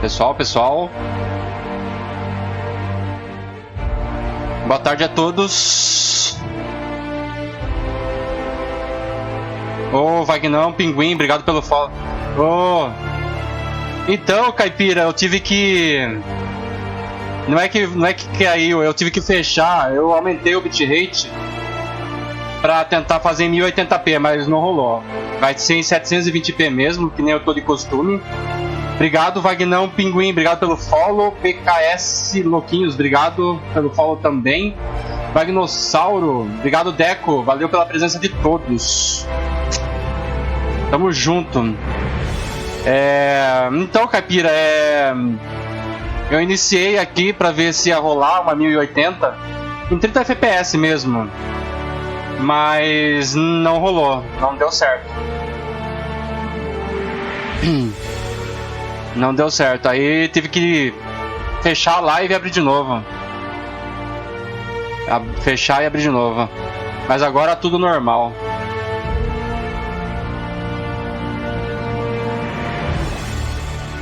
Pessoal. Boa tarde a todos. Ô, Vagnão, Pinguim, obrigado pelo follow. Ô. Então, Caipira, eu tive que... Não é que caiu, eu tive que fechar. Eu aumentei o bitrate pra tentar fazer em 1080p, mas não rolou. Vai ser em 720p mesmo, que nem eu tô de costume. Obrigado, Vagnão, Pinguim, obrigado pelo follow. PKS Louquinhos, obrigado pelo follow também. Vagnossauro, obrigado, Deco, valeu pela presença de todos. Tamo junto. Então, Caipira, eu iniciei aqui pra ver se ia rolar uma 1080 em 30 fps mesmo, mas não rolou, não deu certo. Não deu certo, aí tive que fechar a live e abrir de novo. Fechar e abrir de novo. Mas agora tudo normal.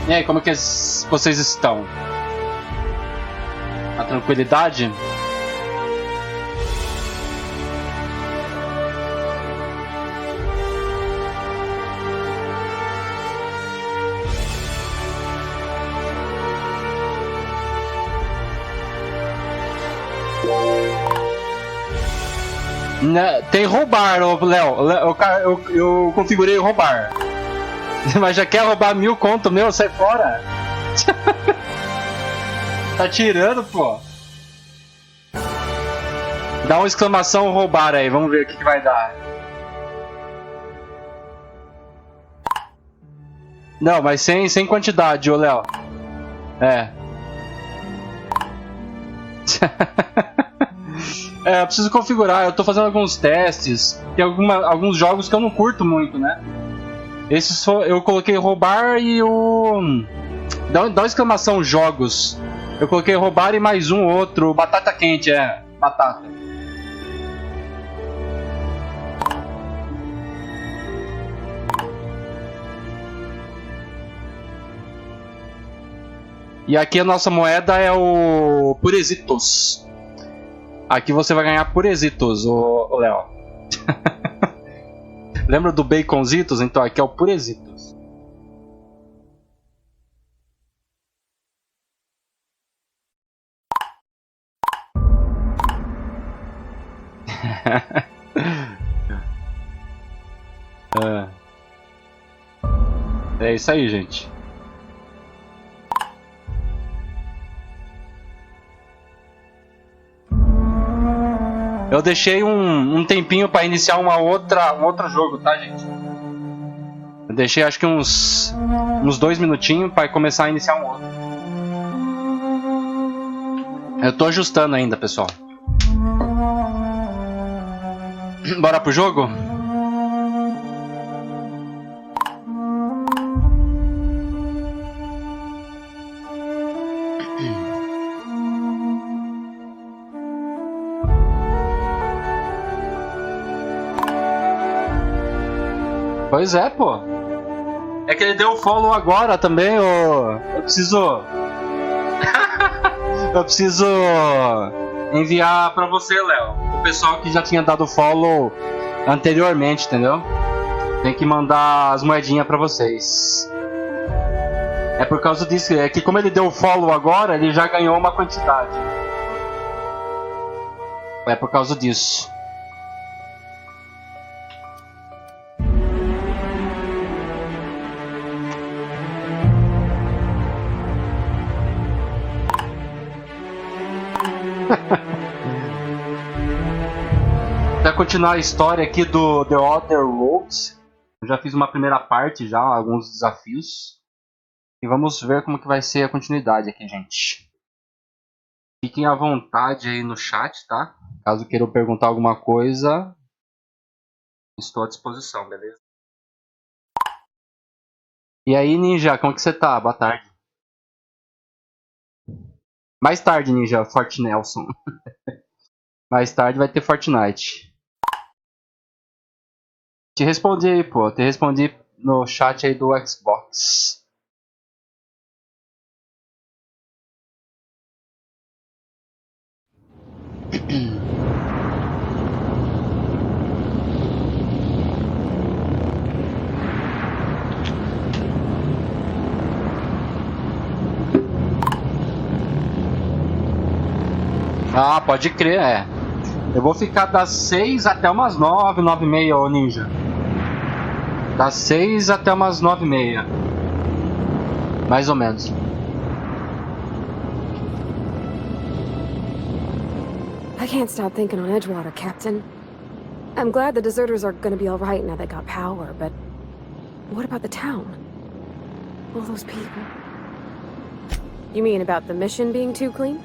E aí, como que vocês estão? A tranquilidade? Tem roubar, Léo. Eu configurei roubar. Mas já quer roubar 1000 conto meu? Sai fora. Tá tirando, pô. Dá uma exclamação roubar aí, vamos ver o que vai dar. Não, mas sem quantidade, ô Léo. Eu preciso configurar, eu tô fazendo alguns testes. Tem alguns jogos que eu não curto muito, né? Esses eu coloquei roubar e o... Dá uma exclamação jogos. Eu coloquei roubar e mais um outro. Batata quente, batata. E aqui a nossa moeda é o Puresitos. Aqui você vai ganhar Puresitos, ô Léo. Lembra do Baconzitos? Então aqui é o Puresitos. É isso aí, gente. Eu deixei um tempinho para iniciar um outro jogo, tá, gente? Eu deixei acho que uns 2 minutinhos para começar a iniciar um outro. Eu tô ajustando ainda, pessoal. Bora pro jogo? Pois é, pô. É que ele deu follow agora também, eu preciso... eu preciso enviar pra você, Léo. O pessoal que já tinha dado follow anteriormente, entendeu? Tem que mandar as moedinhas pra vocês. É por causa disso, é que como ele deu follow agora, ele já ganhou uma quantidade. É por causa disso. Para continuar a história aqui do The Other Roads, eu já fiz uma primeira parte já, alguns desafios. E vamos ver como que vai ser a continuidade aqui, gente. Fiquem à vontade aí no chat, tá? Caso queiram perguntar alguma coisa, estou à disposição, beleza? E aí, Ninja, como que você tá? Boa tarde. Mais tarde, Ninja, Forte Nelson. Mais tarde vai ter Fortnite. Te respondi aí, pô. Te respondi no chat aí do Xbox. Ah, pode crer, é. Eu vou ficar das 6 até umas 9, 9 e meia, ô ninja. Das 6 até umas 9 e meia. Mais ou menos. I can't stop thinking on Edgewater, Captain. I'm glad the deserters are gonna be alright now they got power, but what about the town? All those people. You mean about the mission being too clean?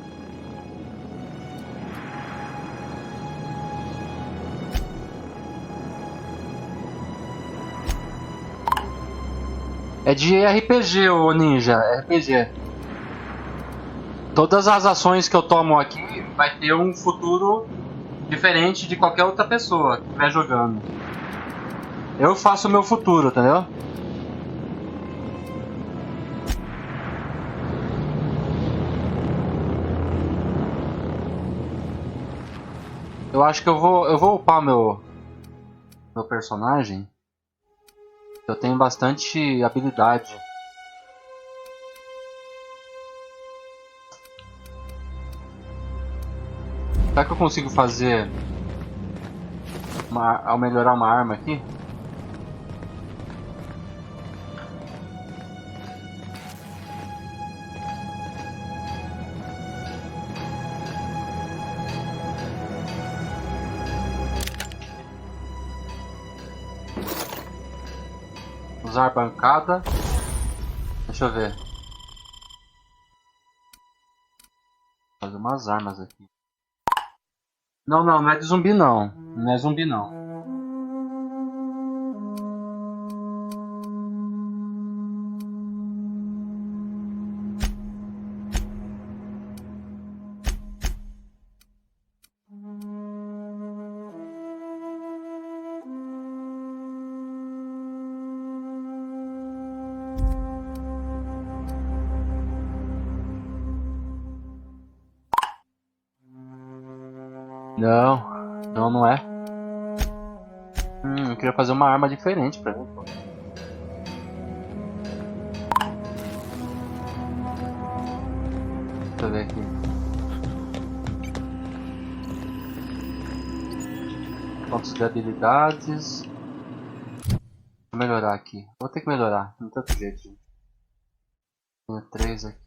É de RPG, ô ninja, RPG. Todas as ações que eu tomo aqui vai ter um futuro diferente de qualquer outra pessoa que estiver jogando. Eu faço o meu futuro, entendeu? Eu acho que eu vou upar meu personagem. Eu tenho bastante habilidade. Será que eu consigo fazer ao melhorar uma arma aqui? Usar bancada. Deixa eu ver. Fazer umas armas aqui. Não é de zumbi não. Não é zumbi não. Não é. Eu queria fazer uma arma diferente pra mim. Deixa eu ver aqui. Pontos de habilidades. Vou melhorar aqui. Vou ter que melhorar. Não tem outro jeito, gente. Tenho 3 aqui.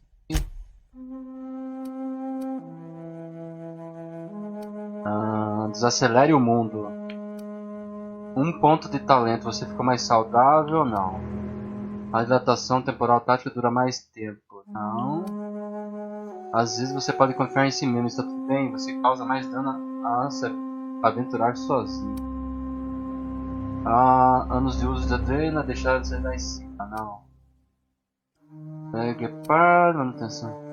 Desacelere o mundo. 1 ponto de talento. Você ficou mais saudável? Não. A hidratação temporal tática dura mais tempo. Não. Às vezes você pode confiar em si mesmo. Está tudo bem. Você causa mais dano a se aventurar sozinho. Anos de uso de adrenalina. Deixar de ser lá em cima. Não. Pegue para manutenção.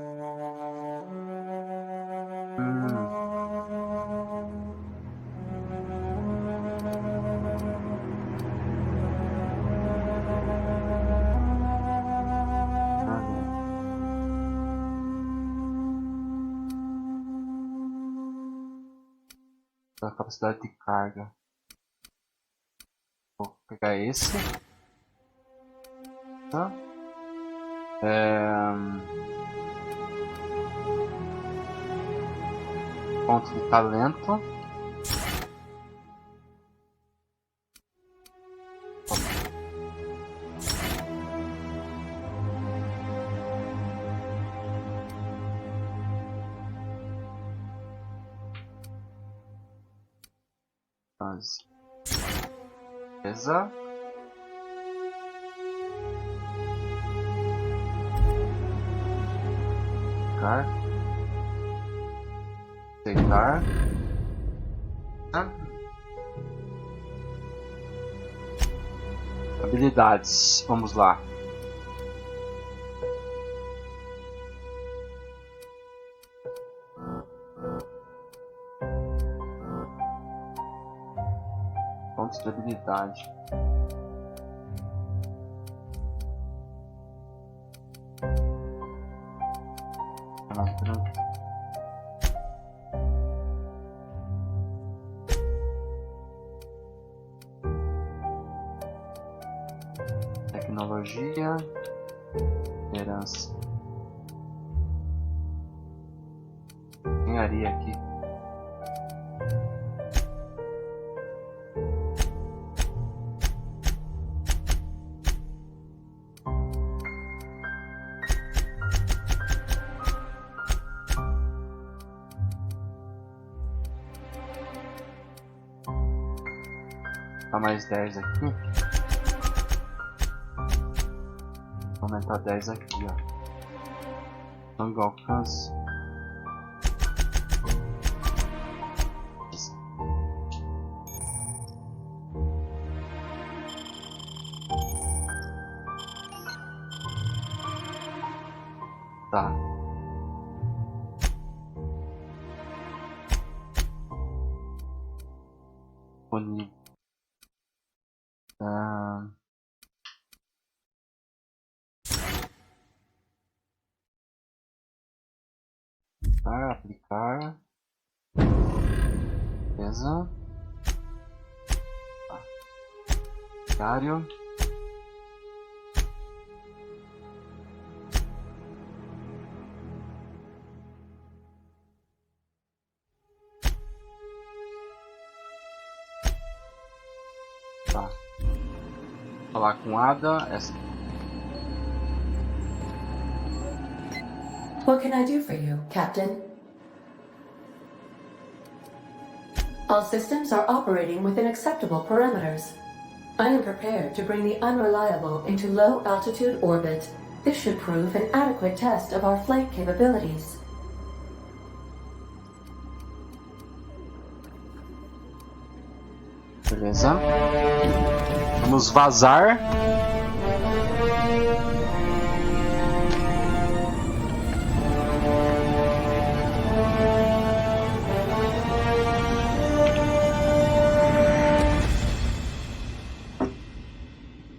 A capacidade de carga. Vou pegar esse. Tá? Ponto de talento. Beleza. Aceitar. Habilidades. Vamos lá. Pontos de habilidade. Tecnologia. Herança. Engenharia aqui. Tá mais 10 aqui. Vou aumentar 10 aqui, ó. Longo alcance. Tá. Disponível. Aplicar. Beleza. Tá. Diário. Tá. Falar com Ada. Essa. What can I do for you, Captain? All systems are operating within acceptable parameters. I am prepared to bring the Unreliable into low-altitude orbit. This should prove an adequate test of our flight capabilities. Beleza. Vamos vazar.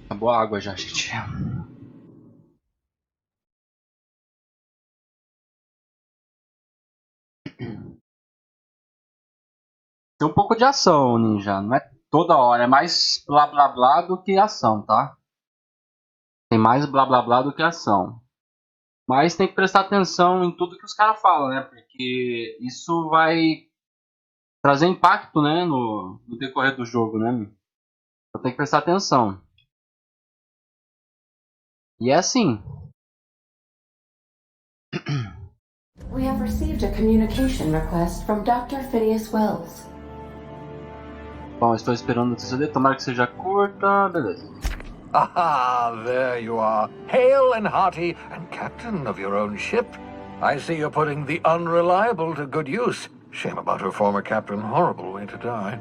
Acabou a água já, gente. Tem um pouco de ação, Ninja. Não é toda hora. É mais blá blá blá do que ação, tá? Tem mais blá blá blá do que ação. Mas tem que prestar atenção em tudo que os caras falam, né? Porque isso vai trazer impacto, né? No decorrer do jogo, né? Então tem que prestar atenção. E é assim. We have received a communication request from Dr. Phineas Wells. Bom, estou esperando o TCD. Tomara que seja curta. Beleza. Ah, there you are, hale and hearty, and captain of your own ship. I see you're putting the Unreliable to good use. Shame about her former captain. Horrible way to die.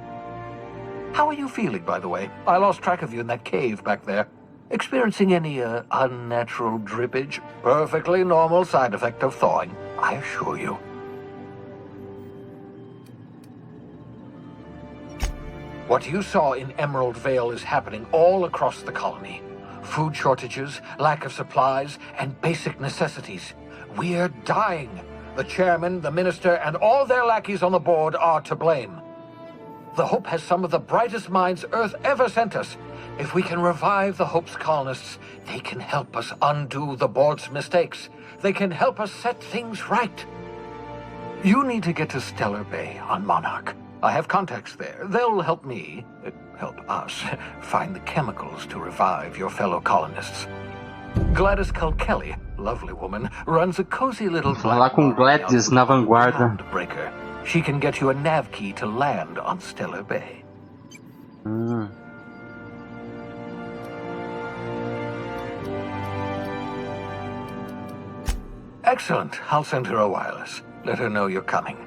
How are you feeling, by the way? I lost track of you in that cave back there. Experiencing any unnatural drippage? Perfectly normal side effect of thawing, I assure you. What you saw in Emerald Vale is happening all across the colony. Food shortages, lack of supplies, and basic necessities. We're dying. The chairman, the minister, and all their lackeys on the board are to blame. The Hope has some of the brightest minds Earth ever sent us. If we can revive the Hope's colonists, they can help us undo the board's mistakes. They can help us set things right. You need to get to Stellar Bay on Monarch. I have contacts there. They'll help me, help us, find the chemicals to revive your fellow colonists. Gladys Kelly, lovely woman, runs a cozy little Falar com Gladys na vanguarda. Breaker. She can get you a nav key to land on Stellar Bay. Excellent. I'll send her a wireless. Let her know you're coming.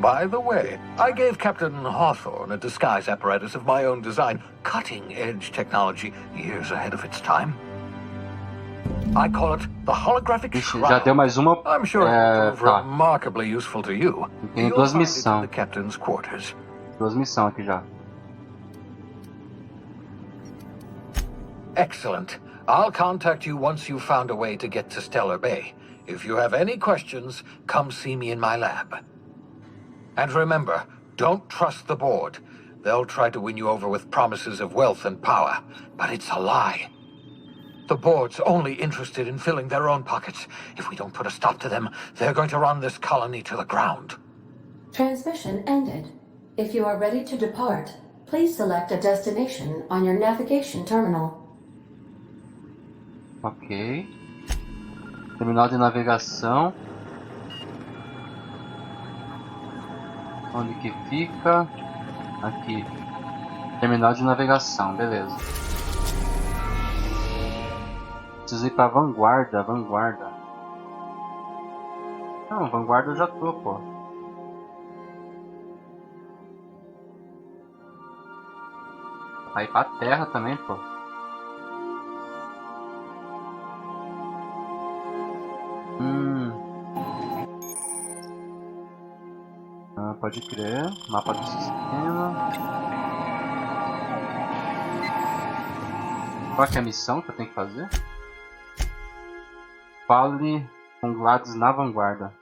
By the way, I gave Captain Hawthorne a disguise apparatus of my own design. Cutting-edge technology, years ahead of its time. I call it the holographic shroud. Já deu mais uma. I'm sure it will prove remarkably useful to you. Tem duas missões. The captain's quarters. Duas missões aqui já. Excellent. I'll contact you once you've found a way to get to Stellar Bay. If you have any questions, come see me in my lab. And remember, don't trust the board. They'll try to win you over with promises of wealth and power, but it's a lie. The board's only interested in filling their own pockets. If we don't put a stop to them, they're going to run this colony to the ground. Transmission ended. If you are ready to depart, please select a destination on your navigation terminal. Ok. Terminal de navegação. Onde que fica? Aqui. Terminal de navegação, beleza. Preciso ir pra vanguarda, vanguarda. Não, vanguarda eu já tô, pô. Vai ir pra terra também, pô. Pode crer. Mapa do sistema. Qual que é a missão que eu tenho que fazer? Fale com Gladys na vanguarda.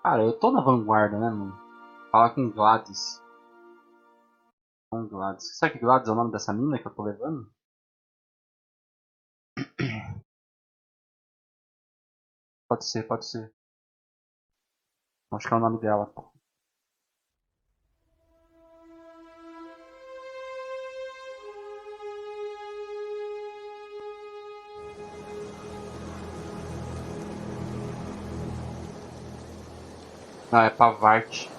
Cara, eu tô na vanguarda, né, mano? Fala com Gladys. Com Gladys. Será que Gladys é o nome dessa mina que eu tô levando? Pode ser, pode ser. Acho que é o nome dela. Não, é Pavarte.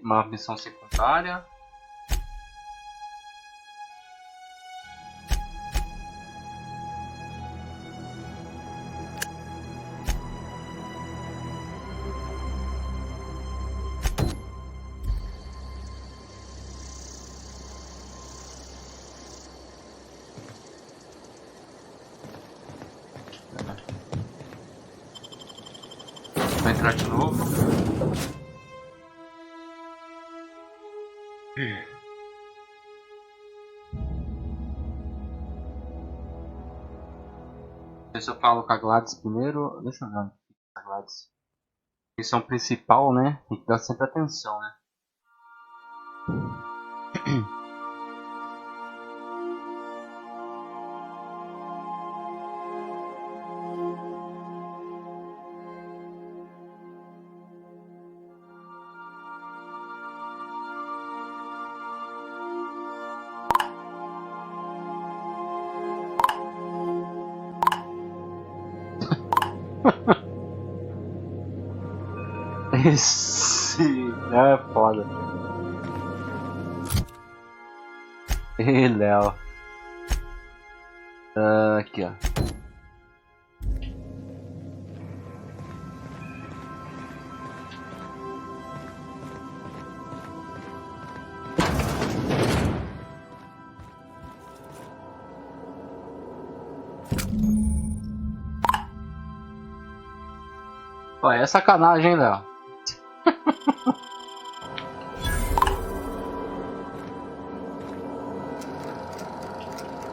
Uma missão secundária. Vou entrar de novo. Se eu falo com a Gladys primeiro. Deixa eu ver onde fica a Gladys. Missão principal, né? Tem que dar sempre atenção, né? Esse é foda. Ei, Léo. Aqui, ó. Pô, é sacanagem, hein, Léo?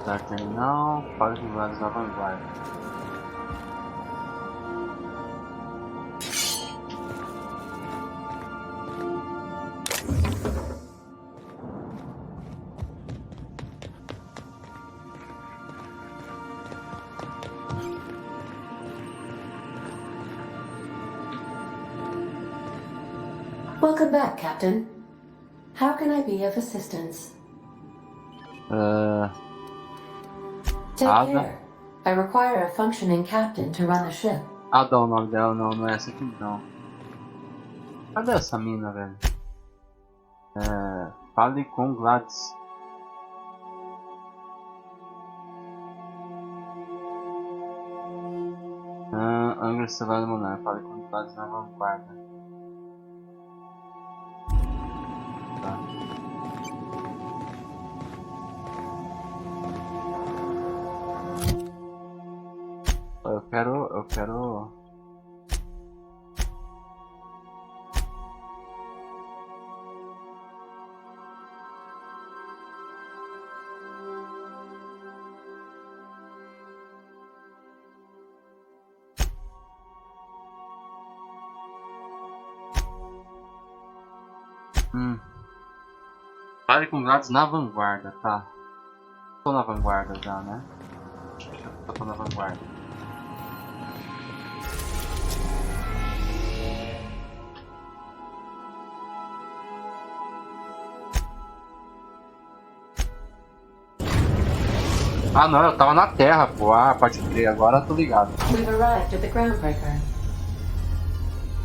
Tá, terminal, fase de lados na vanguarda. Welcome back, Captain. How can I be of assistance? Take Ada. care. I require a functioning captain to run the ship. Ada, o nome dela, não, não é essa aqui não. Cadê essa mina, velho? Fale com Gladys. Angra Celular Monar, fale com Gladys na vanguarda. Tá. Eu quero... Pare com grades na vanguarda, tá. Tô na vanguarda já, né? Eu tô na vanguarda. Ah não, eu tava na Terra, pô. Ah, pode crer, agora eu tô ligado. We've arrived at the groundbreaker.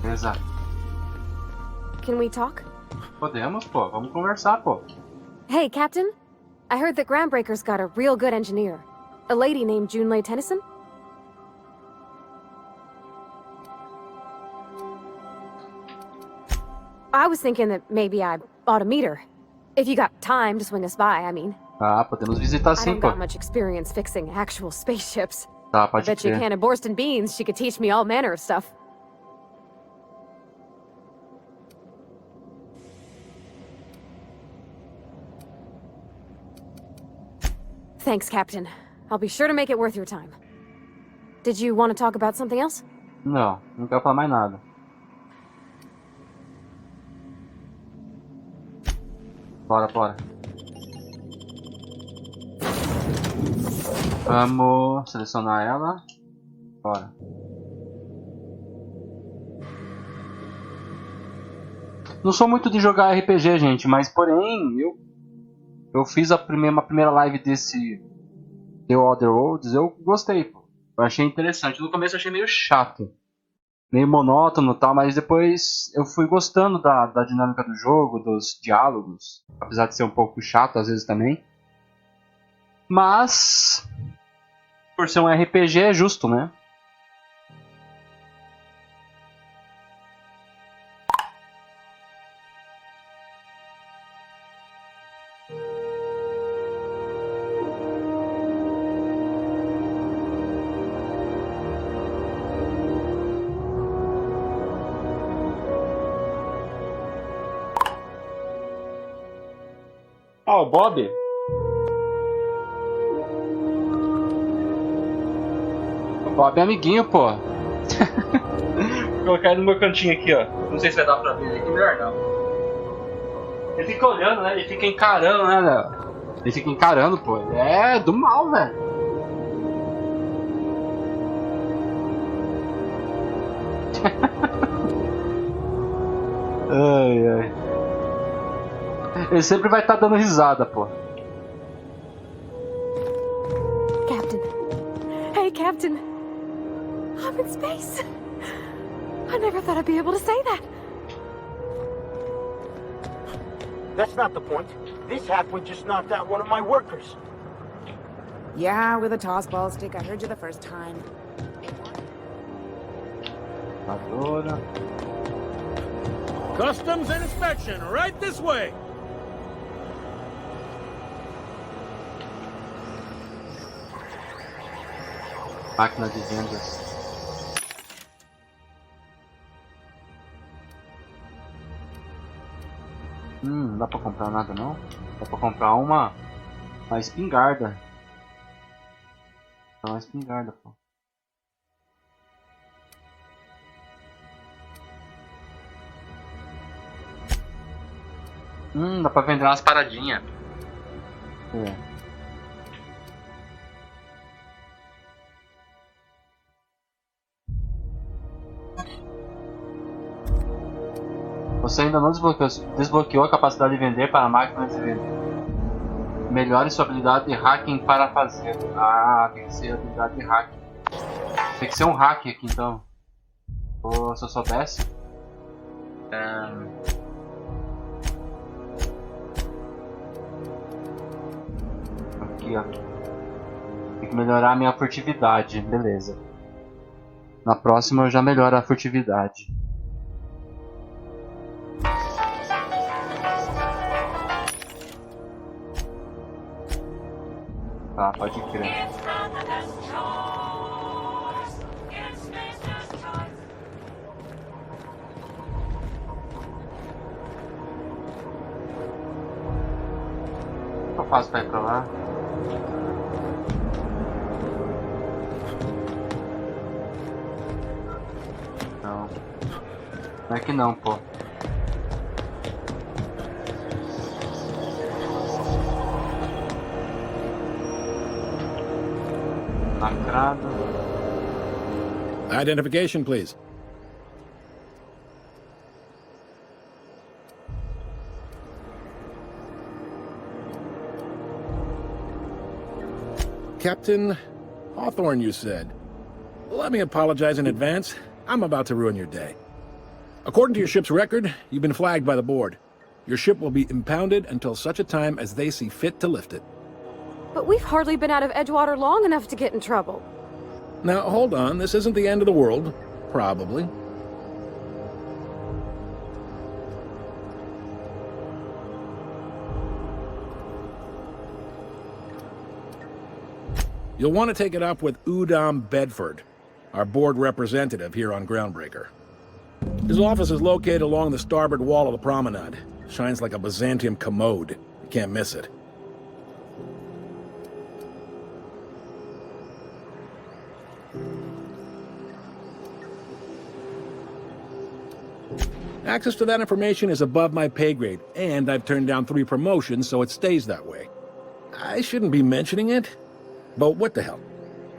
Beleza. Can we talk? Podemos, pô. Vamos conversar, pô. Hey, Captain. I heard that Groundbreaker's got a real good engineer. A lady named Junlei Tennyson? I was thinking that maybe I ought to meet her. If you got time to swing us by, I mean. Ah, podemos visitar I sim, don't pô. got much experience fixing actual spaceships. Tá, I pode bet you a crer. can of Borston beans, she could teach me all manner of stuff. Thanks, Captain. I'll be sure to make it worth your time. Did you want to talk about something else? Não, não quero falar mais nada. Bora, bora. Vamos selecionar ela. Bora. Não sou muito de jogar RPG, gente, mas porém, eu fiz uma primeira live desse The Other Worlds, eu gostei, pô. Eu achei interessante. No começo eu achei meio chato, meio monótono e tal, mas depois eu fui gostando da dinâmica do jogo, dos diálogos, apesar de ser um pouco chato às vezes também. Mas, por ser um RPG, é justo, né? Ah, o Bob? O Bob é amiguinho, pô. Vou colocar ele no meu cantinho aqui, ó. Não sei se vai dar pra ver aqui, melhor não. Ele fica olhando, né? Ele fica encarando, né, Léo? Ele fica encarando, pô. Ele é do mal, velho. Ai, ai. Ele sempre vai estar dando risada, pô. Captain. Hey, Captain. I'm in space. I never thought I'd be able to say that. That's not the point. This halfwit just knocked out one of my workers. Yeah, with a tossball stick. I heard you the first time. Agora. Customs and inspection, right this way. Máquina de vendas. Não dá pra comprar nada não? Dá pra comprar uma espingarda. Uma espingarda, pô. Dá pra vender umas paradinhas. É. Você ainda não desbloqueou a capacidade de vender para máquinas de vender. Melhore sua habilidade de hacking para fazer. Ah, tem que ser habilidade de hacking. Tem que ser um hack aqui então. Ou se eu soubesse. Aqui, ó. Tem que melhorar a minha furtividade. Beleza. Na próxima eu já melhoro a furtividade. Tá, pode crer. O que eu faço pra ir pra lá? Não. Não é que não, pô. Lacrado. Identification, please. Captain Hawthorne, you said. Let me apologize in advance. I'm about to ruin your day. According to your ship's record, you've been flagged by the board. Your ship will be impounded until such a time as they see fit to lift it. But we've hardly been out of Edgewater long enough to get in trouble. Now, hold on. This isn't the end of the world. Probably. You'll want to take it up with Udom Bedford, our board representative here on Groundbreaker. His office is located along the starboard wall of the promenade. Shines like a Byzantium commode. You can't miss it. Access to that information is above my pay grade, and I've turned down 3 promotions, so it stays that way. I shouldn't be mentioning it, but what the hell?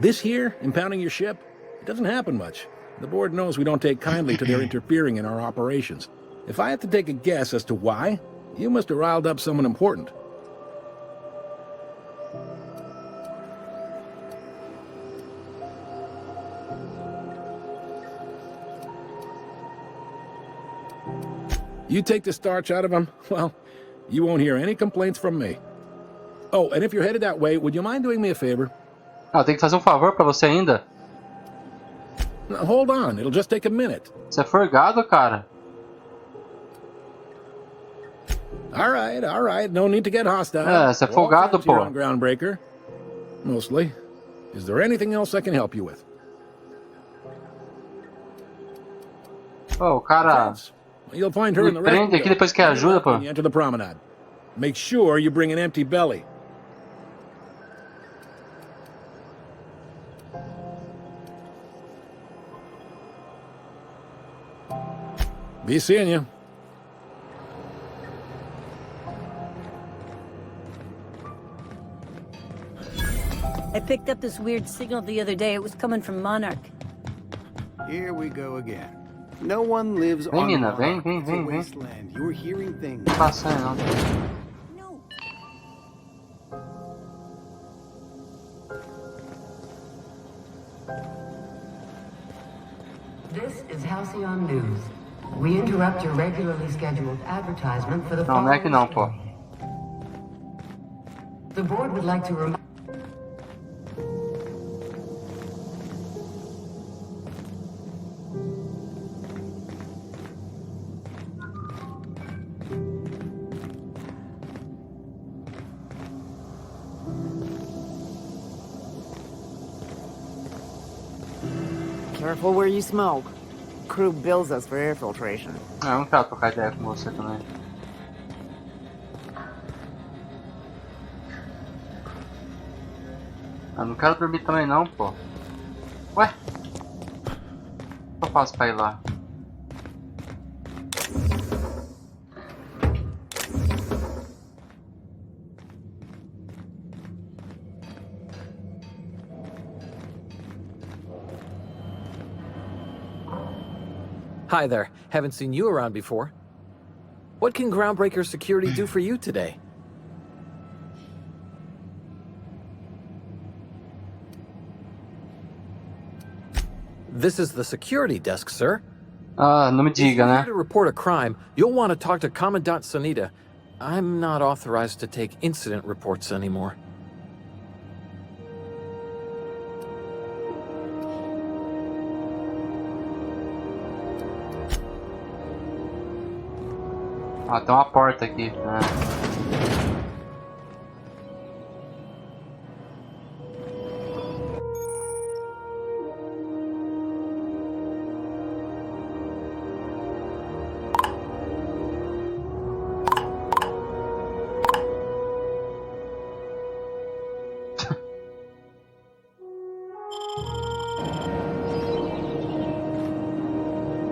This here, impounding your ship, it doesn't happen much. The board knows we don't take kindly to their interfering in our operations. If I had to take a guess as to why, you must have riled up someone important. You take the starch out of them, well, you won't hear any complaints from me. Oh, and if you're headed that way, would you mind doing me a favor? Ah, tem que fazer favor pra você ainda? Now, hold on, it'll just take a minute. Você é forgado, cara. All right, no need to get hostile. Você é folgado, pô. We're all friends here on Groundbreaker. Mostly. Is there anything else I can help you with? Oh, o cara You'll find her me in the prende aqui depois que ajuda, pô. when you enter the promenade. Make sure you bring an empty belly. Be seeing you. I picked up this weird signal the other day. It was coming from Monarch. Here we go again. No one lives Vem, on mina, Monarch. vem. It's a wasteland. You're hearing things. Não passa aí, não. No. This is Halcyon News. We interrupt your regularly scheduled advertisement for the Não, não é que não, pô. The board would like to remind Careful where you smoke. Crew bills us for air filtration. Ah, eu não quero trocar ideia com você também. Ah, não quero dormir também não, pô. Ué? O que eu faço pra ir lá? Hi there. Haven't seen you around before. What can Groundbreaker Security do for you today? This is the security desk, sir. Ah, não me If you're diga, here né? to report a crime, you'll want to talk to Commandant Sunita. I'm not authorized to take incident reports anymore. Ah, tem uma porta aqui. Ah.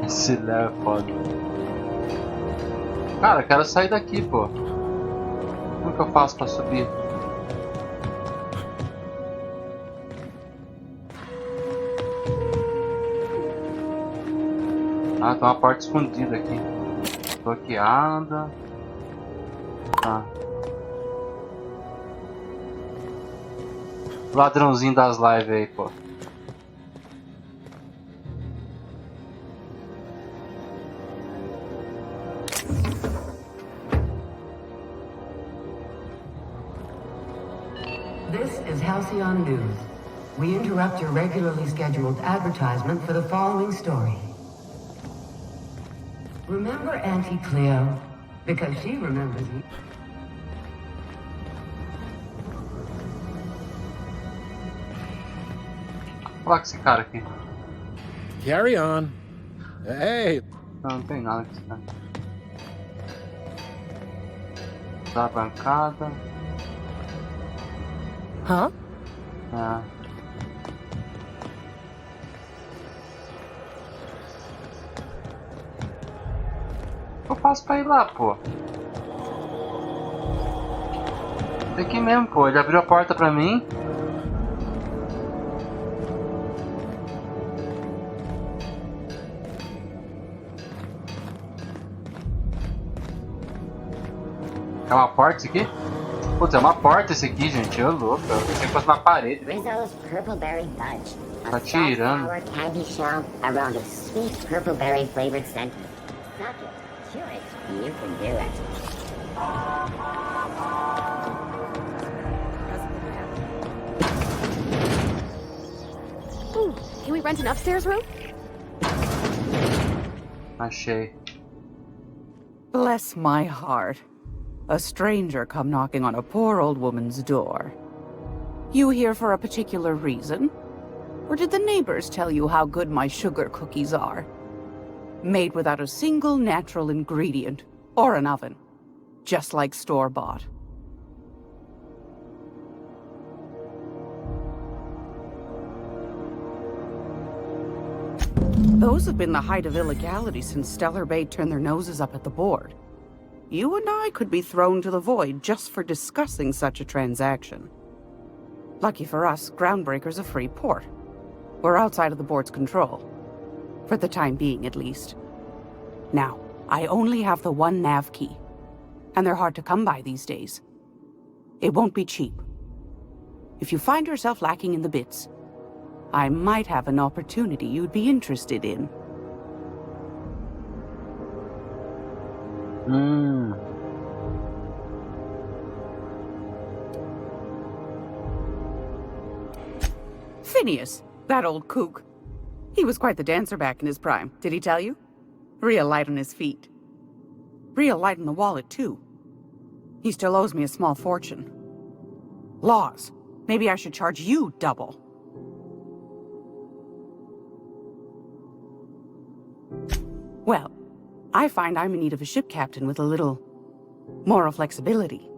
Esse Léo é foda. Cara, eu quero sair daqui, pô. Como que eu faço pra subir? Ah, tem uma porta escondida aqui. Bloqueada. Tá. Ladrãozinho das lives aí, pô. This is Halcyon News. We interrupt your regularly scheduled advertisement for the following story. Remember Auntie Cleo? Because she remembers you. Olha com esse cara aqui. Carry on. Hey. Não tem nada com esse cara. Da bancada. Huh? É. Eu passo pra ir lá, pô. Tem aqui mesmo, pô. Ele abriu a porta pra mim. É uma porta isso aqui? Putz, é uma porta esse aqui, gente. Eu louco. Eu pensei que fosse uma parede. Rizzo's Purpleberry Fudge. Tá tirando. A candy shell around a sweet purpleberry flavored center. Suck it. Chew it. You can do it. Ooh, can we rent an upstairs room? Achei. Bless my heart. A stranger come knocking on a poor old woman's door. You here for a particular reason? Or did the neighbors tell you how good my sugar cookies are? Made without a single natural ingredient, or an oven. Just like store-bought. Those have been the height of illegality since Stellar Bay turned their noses up at the board. You and I could be thrown to the void just for discussing such a transaction. Lucky for us, Groundbreaker's a free port. We're outside of the board's control. For the time being, at least. Now, I only have the one nav key. And they're hard to come by these days. It won't be cheap. If you find yourself lacking in the bits, I might have an opportunity you'd be interested in. Phineas, that old kook. He was quite the dancer back in his prime, did he tell you? Real light on his feet. Real light in the wallet, too. He still owes me a small fortune. Laws. Maybe I should charge you double. Well, I find I'm in need of a ship captain with a little moral flexibility.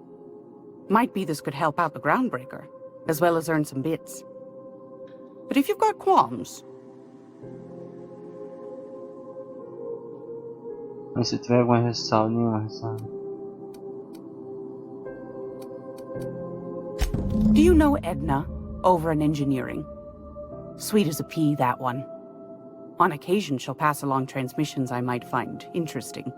Might be this could help out the Groundbreaker, as well as earn some bits. But if you've got qualms... Mas se tiver alguma ressalva, nenhuma ressalva. Do you know Edna, over in engineering? Sweet as a pea, that one. On occasion, she'll pass along transmissions I might find interesting.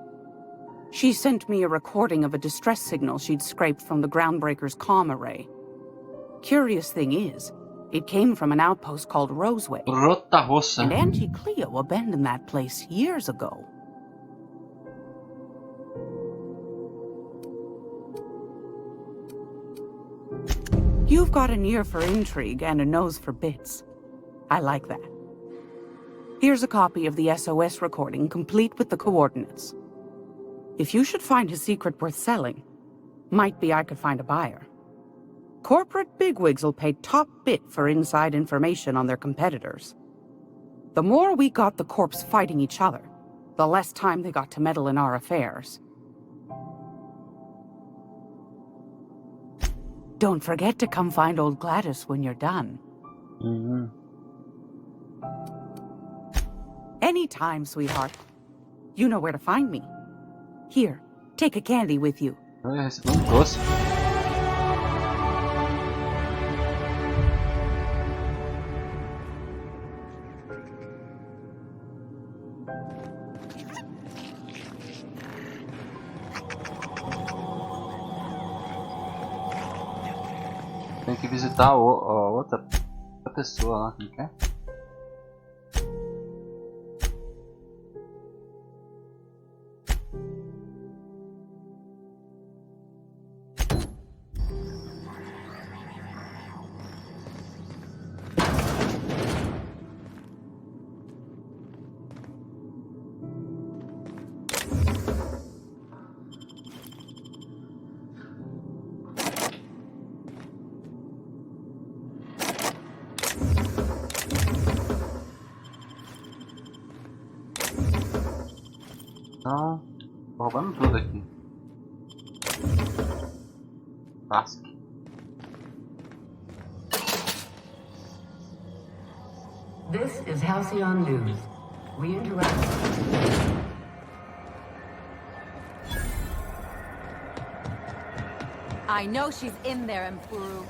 She sent me a recording of a distress signal she'd scraped from the Groundbreaker's comm array. Curious thing is, it came from an outpost called Roseway. Rota Rossa. And Auntie Cleo abandoned that place years ago. You've got an ear for intrigue and a nose for bits. I like that. Here's a copy of the SOS recording, complete with the coordinates. If you should find a secret worth selling, might be I could find a buyer. Corporate bigwigs will pay top bit for inside information on their competitors. The more we got the corps fighting each other, the less time they got to meddle in our affairs. Don't forget to come find old Gladys when you're done. Anytime, sweetheart. You know where to find me. Here, take a candy with you. Doce. tenho que visitar outra pessoa lá, não quer? Então, tô roubando tudo aqui. Task. This is Halcyon News. We interrupt. I know she's in there, Mpuru.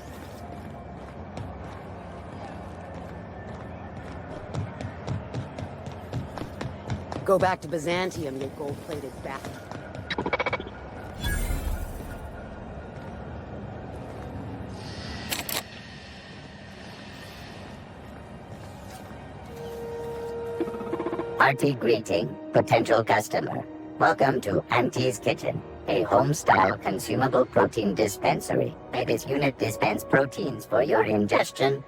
Go back to Byzantium, you gold-plated bastard. Hearty greeting, potential customer. Welcome to Auntie's Kitchen, a home-style consumable protein dispensary. May this unit dispense proteins for your ingestion.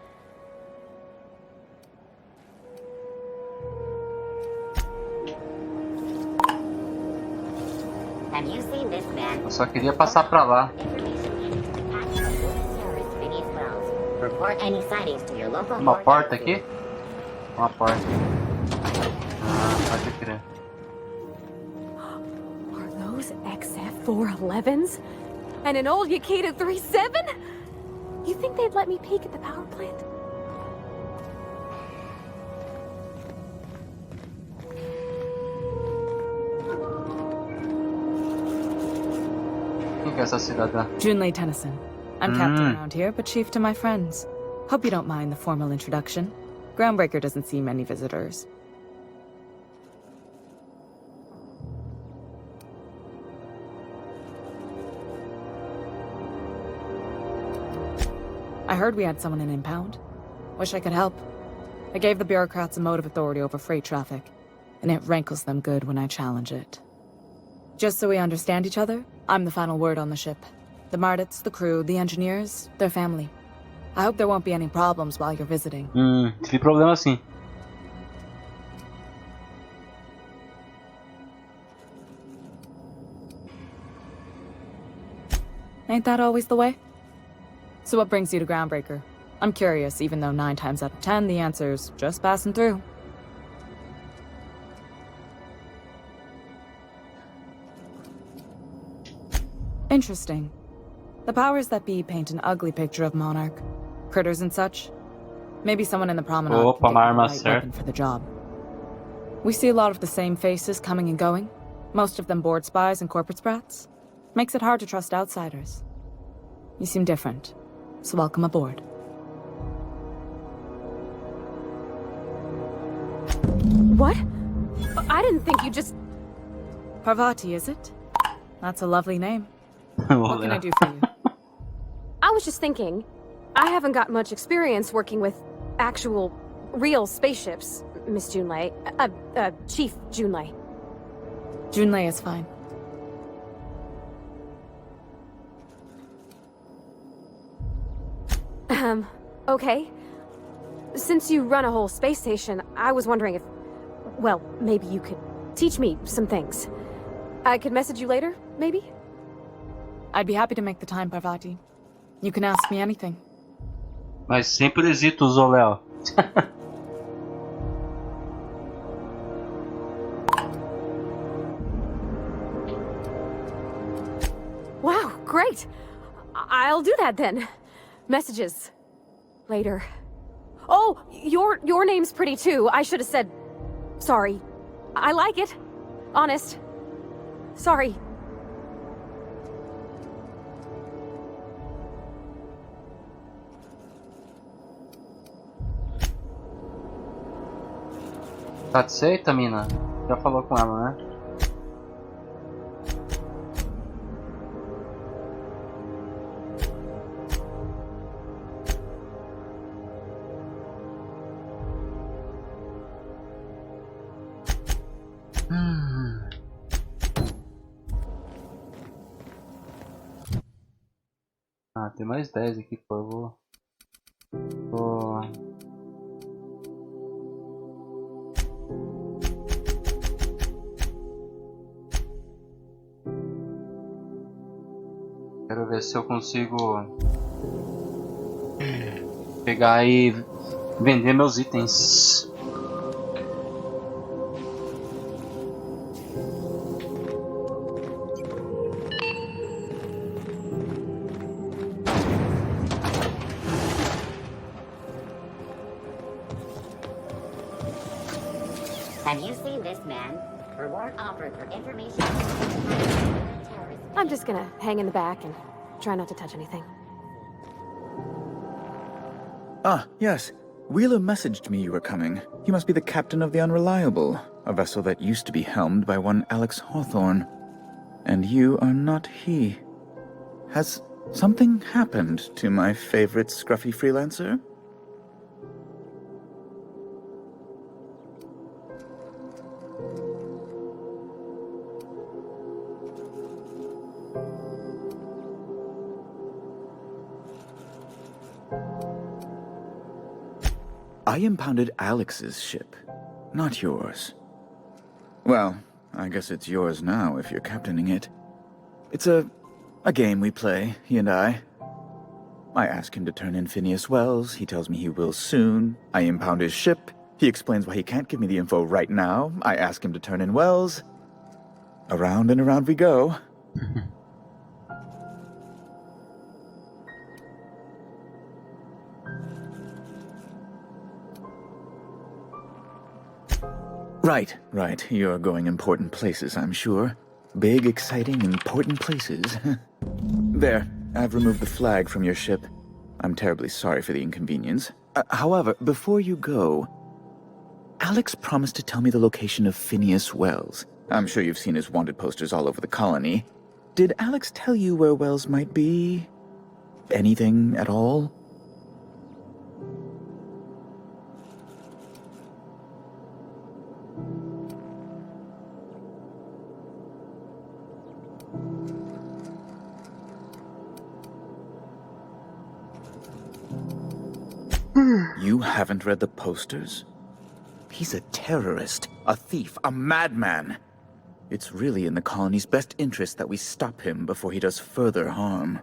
Have you seen this man? Eu só queria passar pra lá. Report any sightings to your local. Uma porta aqui? Uma porta. Ah, pode crer. Are those XF-411s? And an old Yakita 37? You think they'd let me peek at the power plant? Quem que é essa cidadã? Junlei Tennyson. I'm captain around here, but chief to my friends. Hope you don't mind the formal introduction. Groundbreaker doesn't see many visitors. I heard we had someone in impound. Wish I could help. I gave the bureaucrats a motive authority over freight traffic, and it rankles them good when I challenge it. Just so we understand each other, I'm the final word on the ship. The Mardits, the crew, the engineers, their family. I hope there won't be any problems while you're visiting. Tive problema sim. Ain't that always the way? So what brings you to Groundbreaker? I'm curious, even though 9 times out of 10 the answer's just passing through. Interesting. The powers that be paint an ugly picture of Monarch. Critters and such. Maybe someone in the promenade can get the right weapon for the job. We see a lot of the same faces coming and going. Most of them board spies and corporate sprats. Makes it hard to trust outsiders. You seem different, so welcome aboard. What? I didn't think you just... Parvati, is it? That's a lovely name. What can I do for you? I was just thinking, I haven't got much experience working with actual, real spaceships, Miss Junlei. Chief Junlei. Junlei is fine. Okay. Since you run a whole space station, I was wondering if... Well, maybe you could teach me some things. I could message you later, maybe? I'd be happy to make the time, Parvati. You can ask me anything. Mas sempre hesito, Zoléo. Wow, great! I'll do that then. Messages. Later. Oh, your name's pretty too. I should have said... Sorry. I like it. Honest. Sorry. Satisfeita, mina? Já falou com ela, né? Tem mais 10 aqui, por favor. Quero ver se eu consigo pegar e vender meus itens. Have you seen this man? Reward offered for information. I'm just gonna hang in the back and try not to touch anything. Ah, yes. Wheeler messaged me you were coming. He must be the captain of the Unreliable, a vessel that used to be helmed by one Alex Hawthorne. And you are not he. Has something happened to my favorite scruffy freelancer? I impounded Alex's ship, not yours. Well, I guess it's yours now if you're captaining it. It's a game we play, he and I. I ask him to turn in Phineas Wells, he tells me he will soon. I impound his ship, he explains why he can't give me the info right now. I ask him to turn in Wells. Around and around we go. Right. You're going important places, I'm sure. Big, exciting, important places. There, I've removed the flag from your ship. I'm terribly sorry for the inconvenience. However, before you go, Alex promised to tell me the location of Phineas Wells. I'm sure you've seen his wanted posters all over the colony. Did Alex tell you where Wells might be? Anything at all? You haven't read the posters? He's a terrorist, a thief, a madman. It's really in the colony's best interest that we stop him before he does further harm.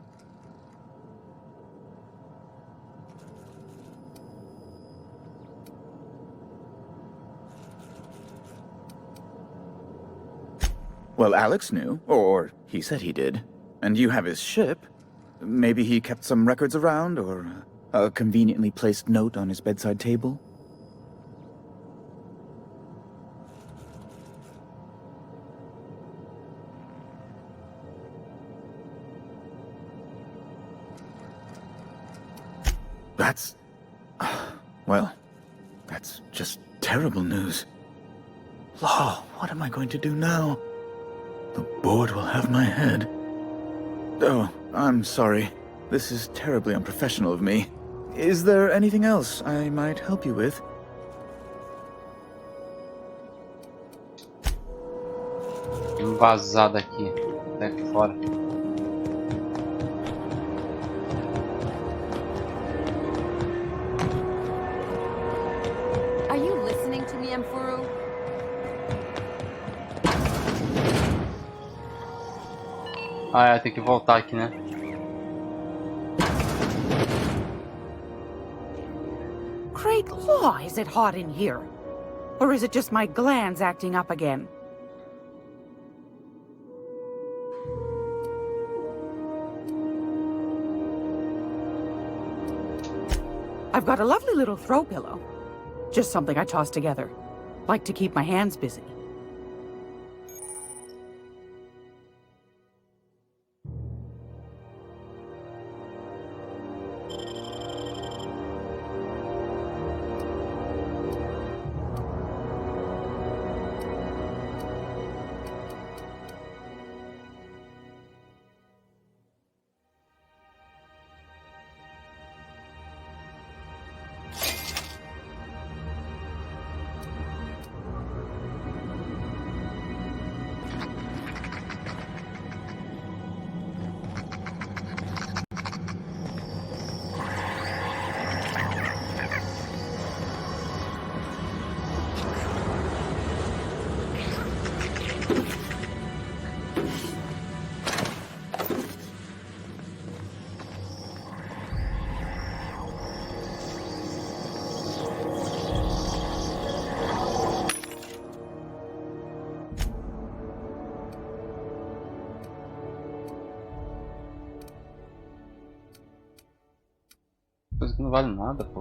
Well, Alex knew, or he said he did. And you have his ship. Maybe he kept some records around, or a conveniently placed note on his bedside table? That's... well, that's just terrible news. Law, what am I going to do now? The board will have my head. Oh, I'm sorry. This is terribly unprofessional of me. Is there anything else I might help you with? Vazar daqui. Daqui fora. Are you listening to me, Emfuru? Ah, tem que voltar aqui, né? Great law, is it hot in here? Or is it just my glands acting up again? I've got a lovely little throw pillow. Just something I toss together. Like to keep my hands busy. aqui não vale nada, pô.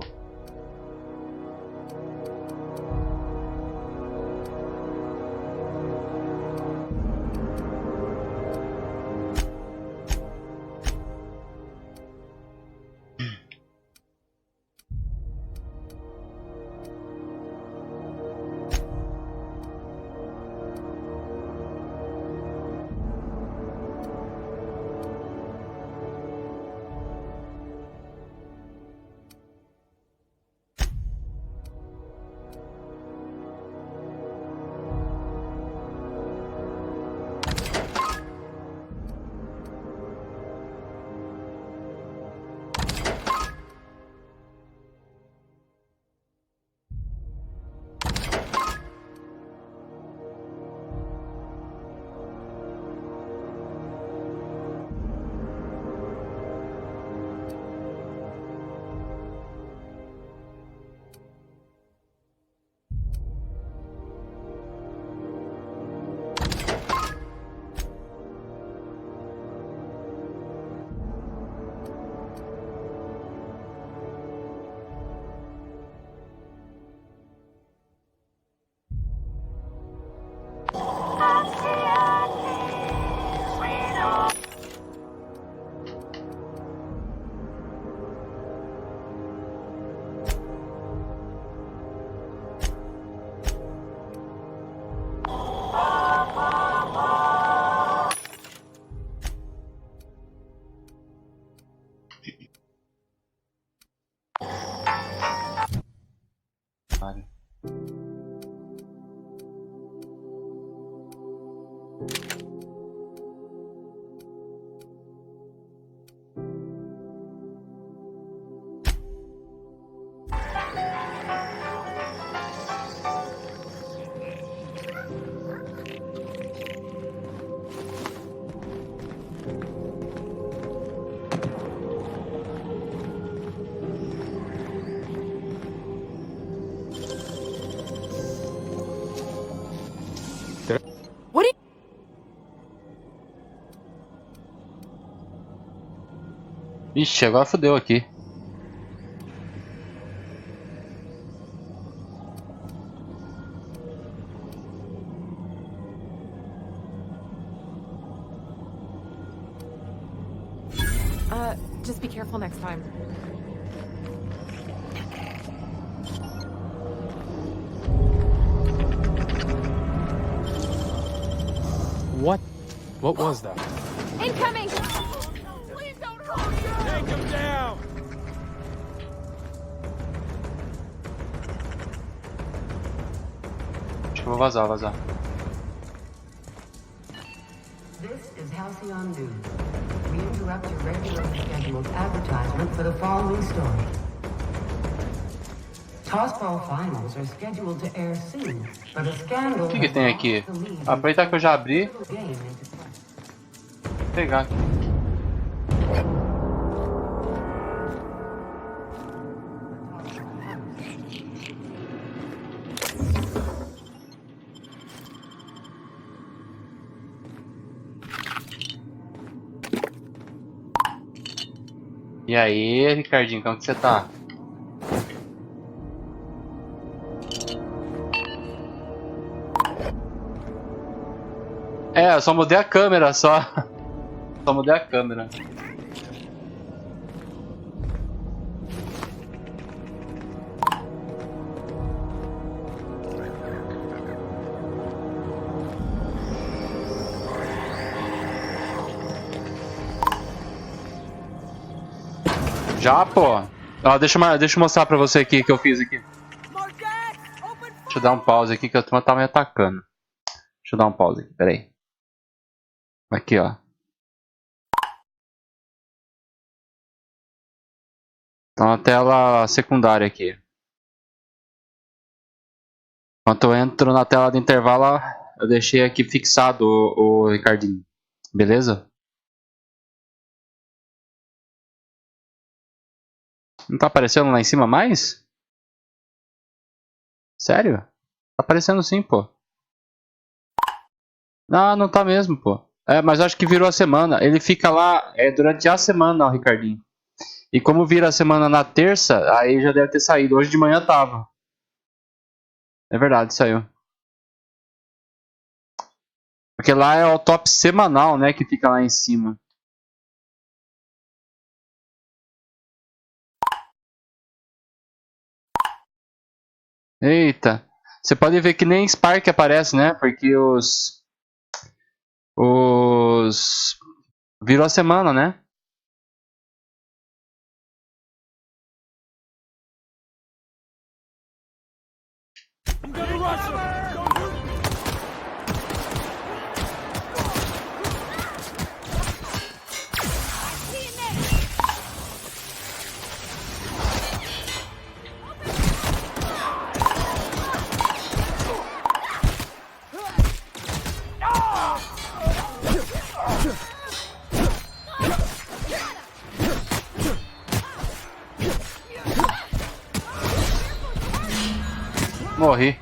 Ixi, agora fodeu aqui. Just be careful next time. What? What was that? Incoming! Take him down! Acho que eu vou vazar. This is Halcyon News. We interrupt your regularly scheduled advertisement for the following story. Tossball finals are scheduled to air soon, but a scandal. O que tem aqui? Aproveitar que eu já abri. Vou pegar aqui. E aí, Ricardinho, como que você tá? É, eu só mudei a câmera, só. Só mudei a câmera. Já, pô. Ó, deixa eu mostrar pra você aqui o que eu fiz aqui. Deixa eu dar um pause aqui que a turma tá me atacando. Deixa eu dar um pause aqui, peraí. Aqui, ó. Tá na tela secundária aqui. Enquanto eu entro na tela de intervalo, eu deixei aqui fixado o Ricardinho. Beleza? Não tá aparecendo lá em cima mais? Sério? Tá aparecendo sim, pô. Não, não tá mesmo, pô. É, mas acho que virou a semana. Ele fica lá durante a semana, ó, Ricardinho. E como vira a semana na terça, aí já deve ter saído. Hoje de manhã tava. É verdade, saiu. Porque lá é o top semanal, né, que fica lá em cima. Eita. Você pode ver que nem Spark aparece, né? Porque os virou a semana, né? Morri.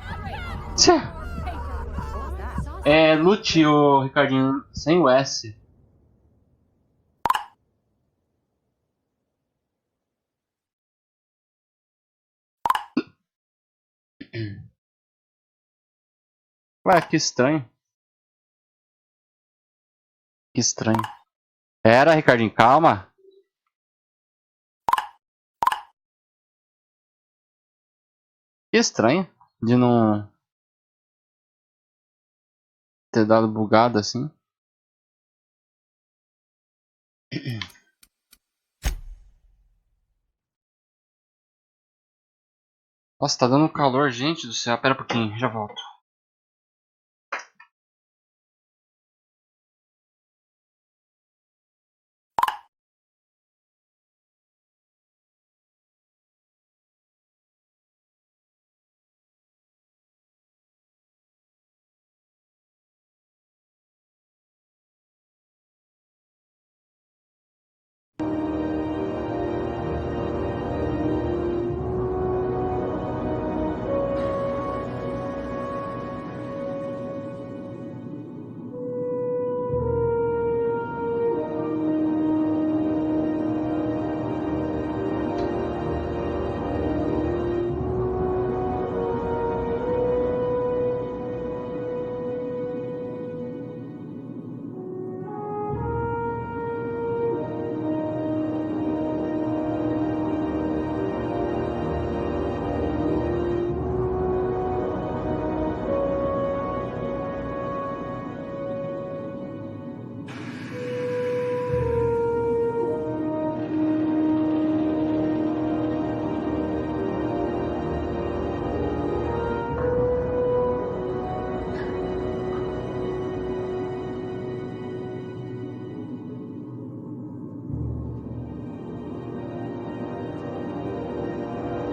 É loot, o Ricardinho, sem o S. Ué, que estranho. Que estranho. Pera, Ricardinho, calma. Que estranho de não ter dado bugado assim. Nossa, tá dando calor, gente do céu. Pera um pouquinho, já volto.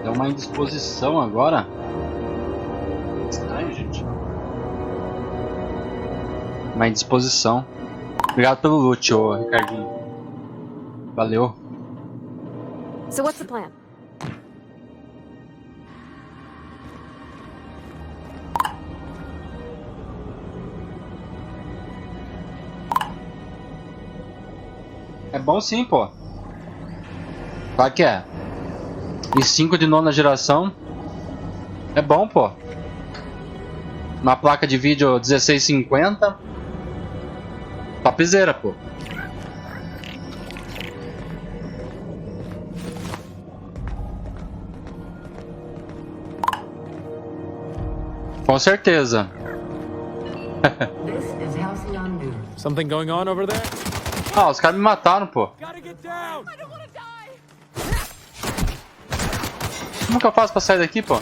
Deu uma indisposição agora. Estranho, gente. Uma indisposição. Obrigado pelo loot, ô Ricardinho. Valeu. So what's the plan? É bom sim, pô. Claro que é. E 5 de nona geração. É bom, pô. Uma placa de vídeo 1650. Topzera, pô. Com certeza. Something going on over there? Ah, os caras me mataram, pô. Como que eu faço pra sair daqui, pô?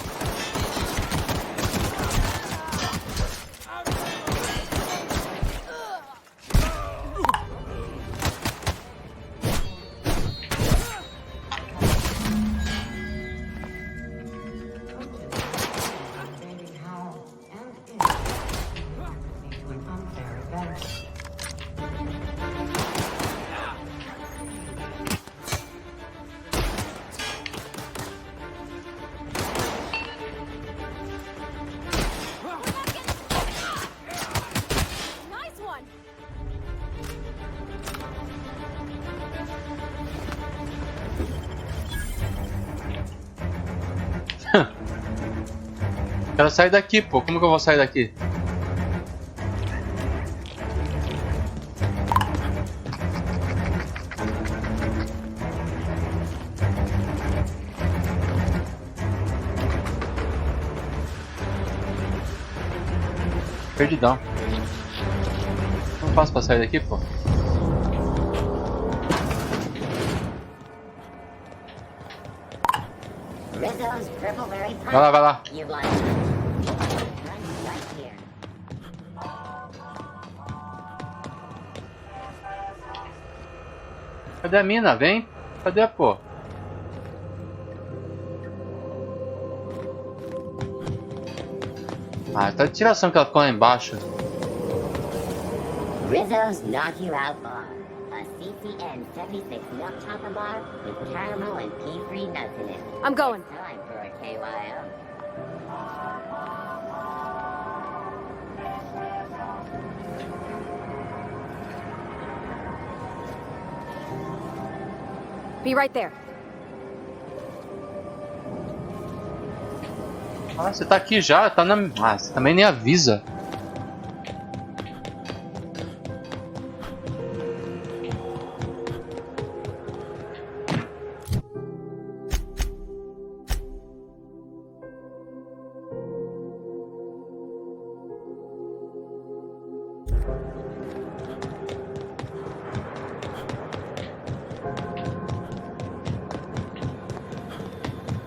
Quero sair daqui, pô. Como que eu vou sair daqui? Perdidão. Não faço pra sair daqui, pô. Vai lá, vai lá. Cadê a mina? Vem. Cadê a pô? Ah, tá de tiração que ela ficou lá embaixo. Rizzo's Knock You Out Bar. A CCN 76 nut topper bar with caramel and pea-free nuts in it. I'm going. It's time for a KYO. Be right there. Ah, você tá aqui já? Tá na... Ah, você também nem avisa.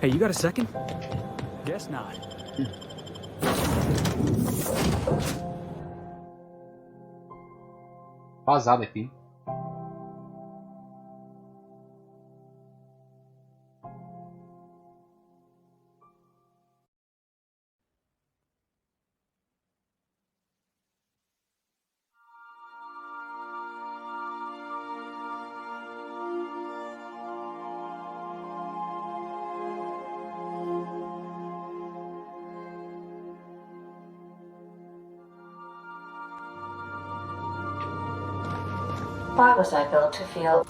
Hey, you got a second? Guess not. Vazado aqui. Why was I built to feel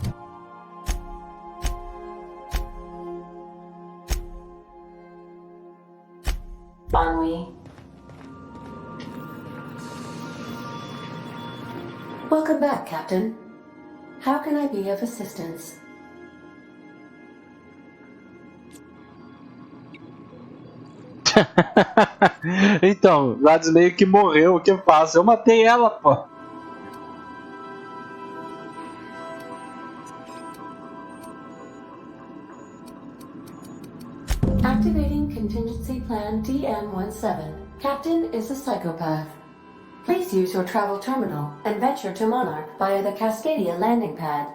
ennui? Welcome back, Captain. How can I be of assistance? Então, Gladys meio que morreu, o que eu faço? Eu matei ela, pô. Activating Contingency Plan DM-17. Captain is a psychopath. Please use your travel terminal and venture to Monarch via the Cascadia landing pad.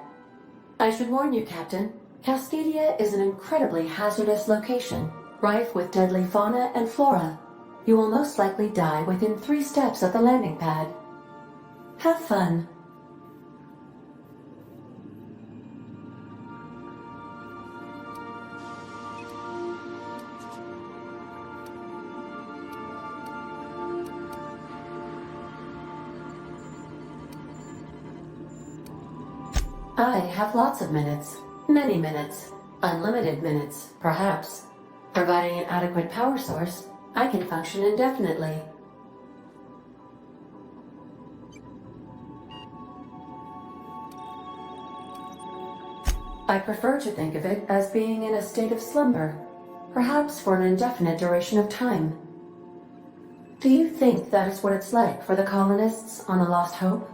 I should warn you, Captain, Cascadia is an incredibly hazardous location, rife with deadly fauna and flora. You will most likely die within 3 steps of the landing pad. Have fun. I have lots of minutes. Many minutes. Unlimited minutes, perhaps. Providing an adequate power source, I can function indefinitely. I prefer to think of it as being in a state of slumber, perhaps for an indefinite duration of time. Do you think that is what it's like for the colonists on the Lost Hope?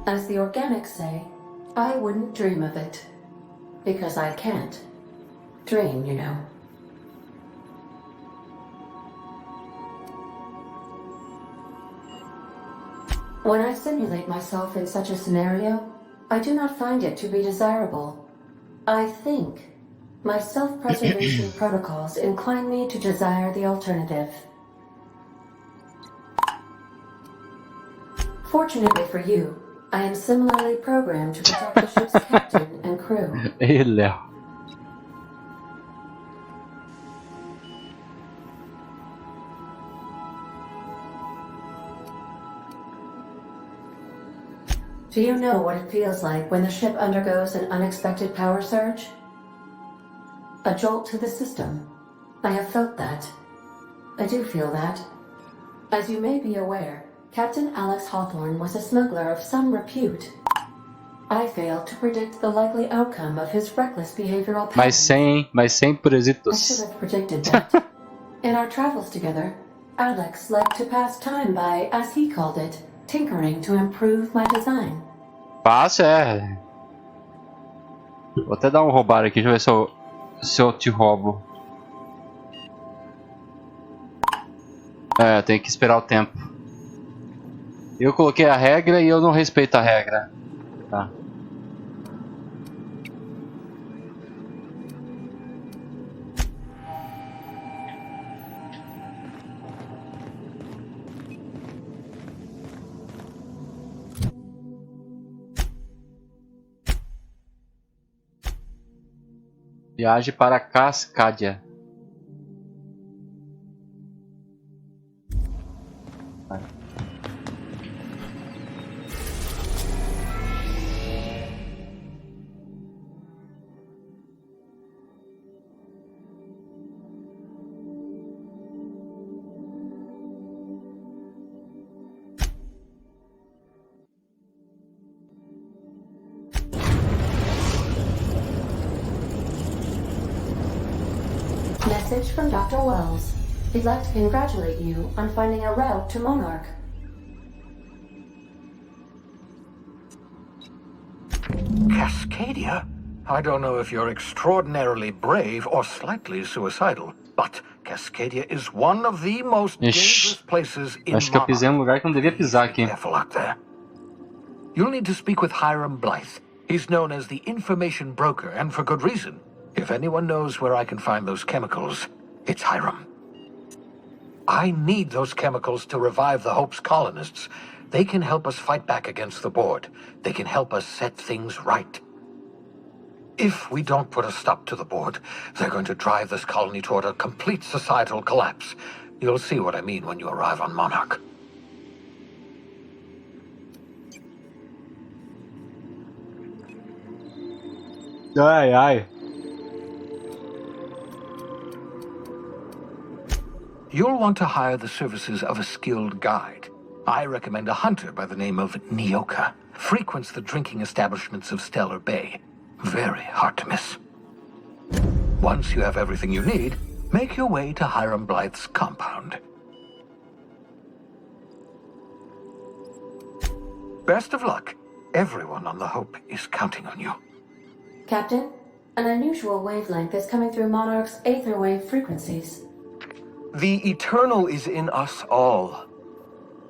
As the organics say, I wouldn't dream of it. Because I can't. Dream, you know. When I simulate myself in such a scenario, I do not find it to be desirable. I think my self-preservation protocols incline me to desire the alternative. Fortunately for you, I am similarly programmed to protect the ship's captain and crew. Ele. Do you know what it feels like when the ship undergoes an unexpected power surge? A jolt to the system, I have felt that. I do feel that. As you may be aware, Captain Alex Hawthorne was a smuggler of some repute. I failed to predict the likely outcome of his reckless behavioral patterns. Mas sem I should parasitos. have predicted that. In our travels together, Alex liked to pass time by, as he called it, tinkering to improve my design. Fácil, é. Vou até dar um roubar aqui, deixa eu ver se eu te roubo. É, tem que esperar o tempo. Eu coloquei a regra e eu não respeito a regra. Tá. Viaje para Cascadia. Vai. Message from Dr. Wells. He'd like to congratulate you on finding a route to Monarch. Cascadia? I don't know if you're extraordinarily brave or slightly suicidal, but Cascadia is one of the most dangerous places in Acho que eu pisei Monarch. lugar que não devia pisar aqui. Careful out there. You'll need to speak with Hiram Blythe. He's known as the information broker, and for good reason. If anyone knows where I can find those chemicals, it's Hiram. I need those chemicals to revive the Hope's colonists. They can help us fight back against the board. They can help us set things right. If we don't put a stop to the board, they're going to drive this colony toward a complete societal collapse. You'll see what I mean when you arrive on Monarch. Ai, ai. You'll want to hire the services of a skilled guide. I recommend a hunter by the name of Nyoka. Frequents the drinking establishments of Stellar Bay. Very hard to miss. Once you have everything you need, make your way to Hiram Blythe's compound. Best of luck. Everyone on the Hope is counting on you. Captain, an unusual wavelength is coming through Monarch's aether wave frequencies. The eternal is in us all.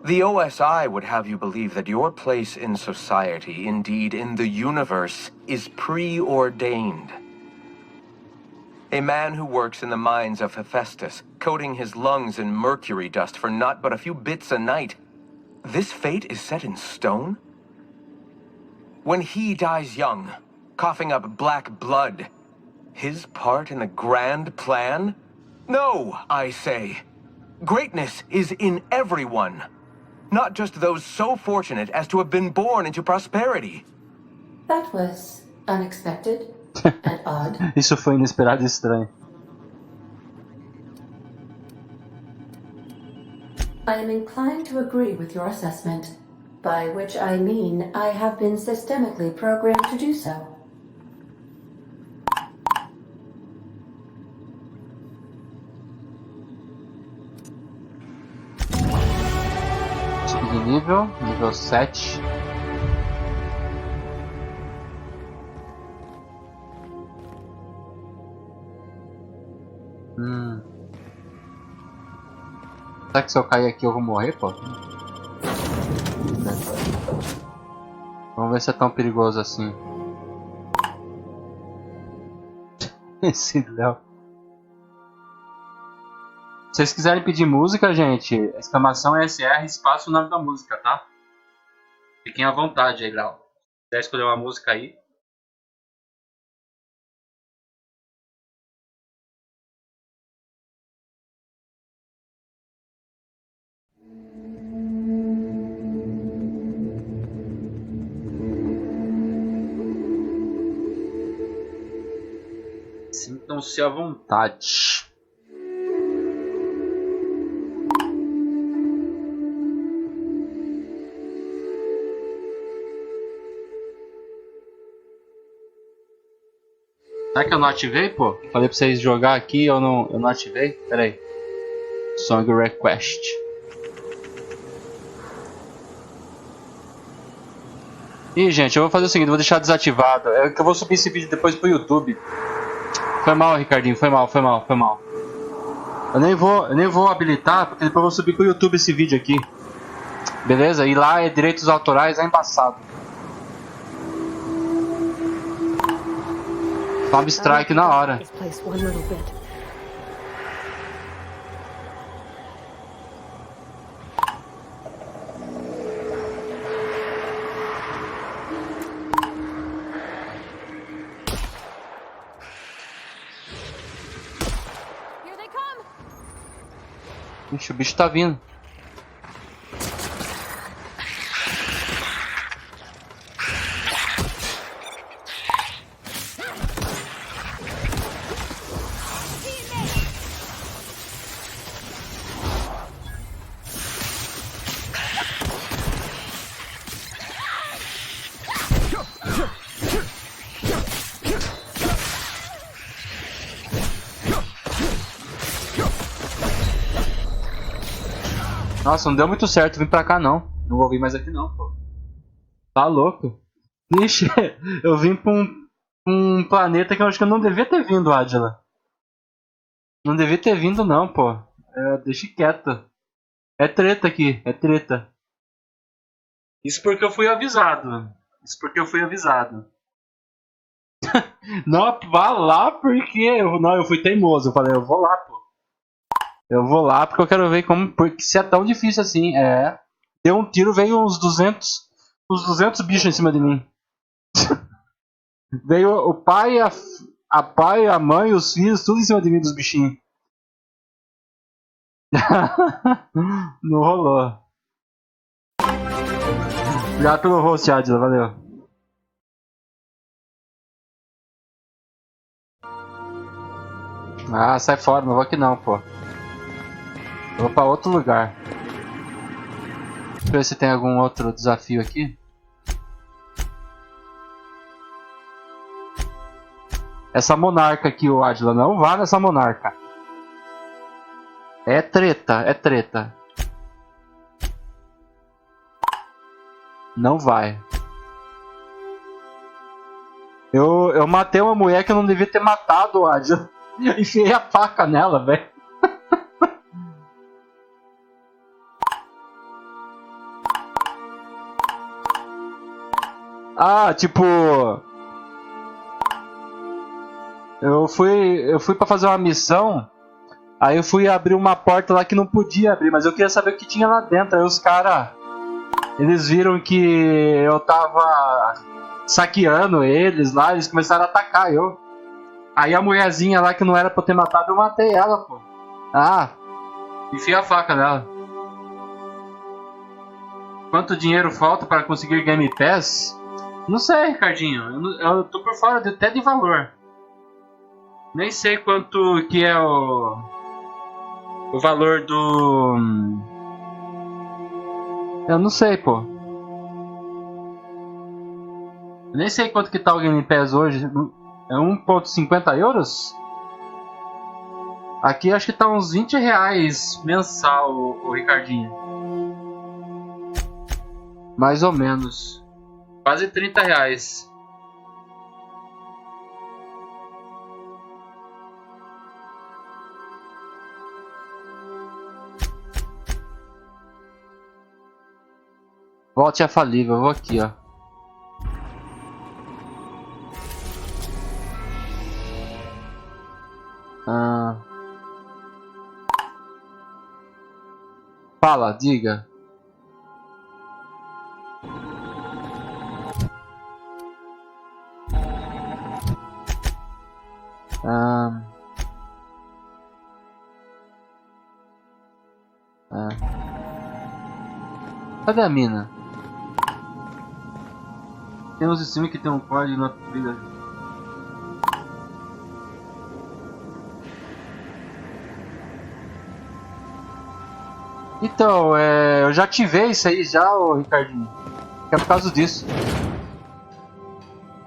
The OSI would have you believe that your place in society, indeed in the universe, is preordained. A man who works in the mines of Hephaestus, coating his lungs in mercury dust for not but a few bits a night. This fate is set in stone? When he dies young, coughing up black blood, his part in the grand plan? No, I say. Greatness is in everyone. Not just those so fortunate as to have been born into prosperity. That was unexpected and odd. Isso foi inesperado e estranho. I am inclined to agree with your assessment, by which I mean I have been systemically programmed to do so. Subir de nível 7. Será que se eu cair aqui eu vou morrer, pô? Vamos ver se é tão perigoso assim. Esse Léo. Se vocês quiserem pedir música, gente, exclamação SR, espaço o nome da música, tá? Fiquem à vontade aí, Léo. Se quiser escolher uma música aí. Sintam-se à vontade. Será que eu não ativei, pô? Falei pra vocês jogar aqui e eu não ativei? Pera aí. Song Request. Ih, gente, eu vou fazer o seguinte, vou deixar desativado. É que eu vou subir esse vídeo depois pro YouTube. Foi mal, Ricardinho, foi mal. Eu nem vou habilitar, porque depois eu vou subir pro YouTube esse vídeo aqui. Beleza? E lá é direitos autorais, é embaçado. Toma strike na hora. Ixi, o bicho tá vindo. Nossa, não deu muito certo vir pra cá não. Não vou vir mais aqui não, pô. Tá louco? Ixi, eu vim pra um planeta que eu acho que eu não devia ter vindo, Adila. Não devia ter vindo não, pô. Deixa quieto. É treta aqui, é treta. Isso porque eu fui avisado. Não, vá lá porque... eu fui teimoso. Eu falei, eu vou lá, pô. Eu vou lá porque eu quero ver como... Porque se é tão difícil assim, Deu um tiro, veio uns 200 bichos em cima de mim. Veio o pai, a mãe, os filhos, tudo em cima de mim dos bichinhos. Não rolou. Obrigado pelo host, Adila, valeu. Ah, sai fora, não vou aqui não, pô. Eu vou pra outro lugar. Deixa eu ver se tem algum outro desafio aqui. Essa monarca aqui, o Adila, não vá nessa monarca. É treta. Não vai. Eu matei uma mulher que eu não devia ter matado, o Adila. Enfiei a faca nela, velho. Ah, tipo... Eu fui pra fazer uma missão. Aí eu fui abrir uma porta lá que não podia abrir, mas eu queria saber o que tinha lá dentro. Aí os caras... Eles viram que eu tava saqueando eles lá, eles começaram a atacar eu. Aí a mulherzinha lá que não era pra eu ter matado, eu matei ela, pô. Ah, enfiei a faca nela. Quanto dinheiro falta para conseguir Game Pass? Não sei, Ricardinho. Eu tô por fora até de valor. Nem sei quanto que é o valor do... Eu não sei, pô. Eu nem sei quanto que tá o Game Pass hoje. É 1,50 euros? Aqui acho que tá uns 20 reais mensal, o Ricardinho. Mais ou menos. Quase 30 reais. Volte a falível, eu vou aqui, ó. Fala, diga. Cadê a mina? Tem uns streams que tem um código na vida. Então, eu já ativei isso aí já, ô Ricardinho. Que é por causa disso.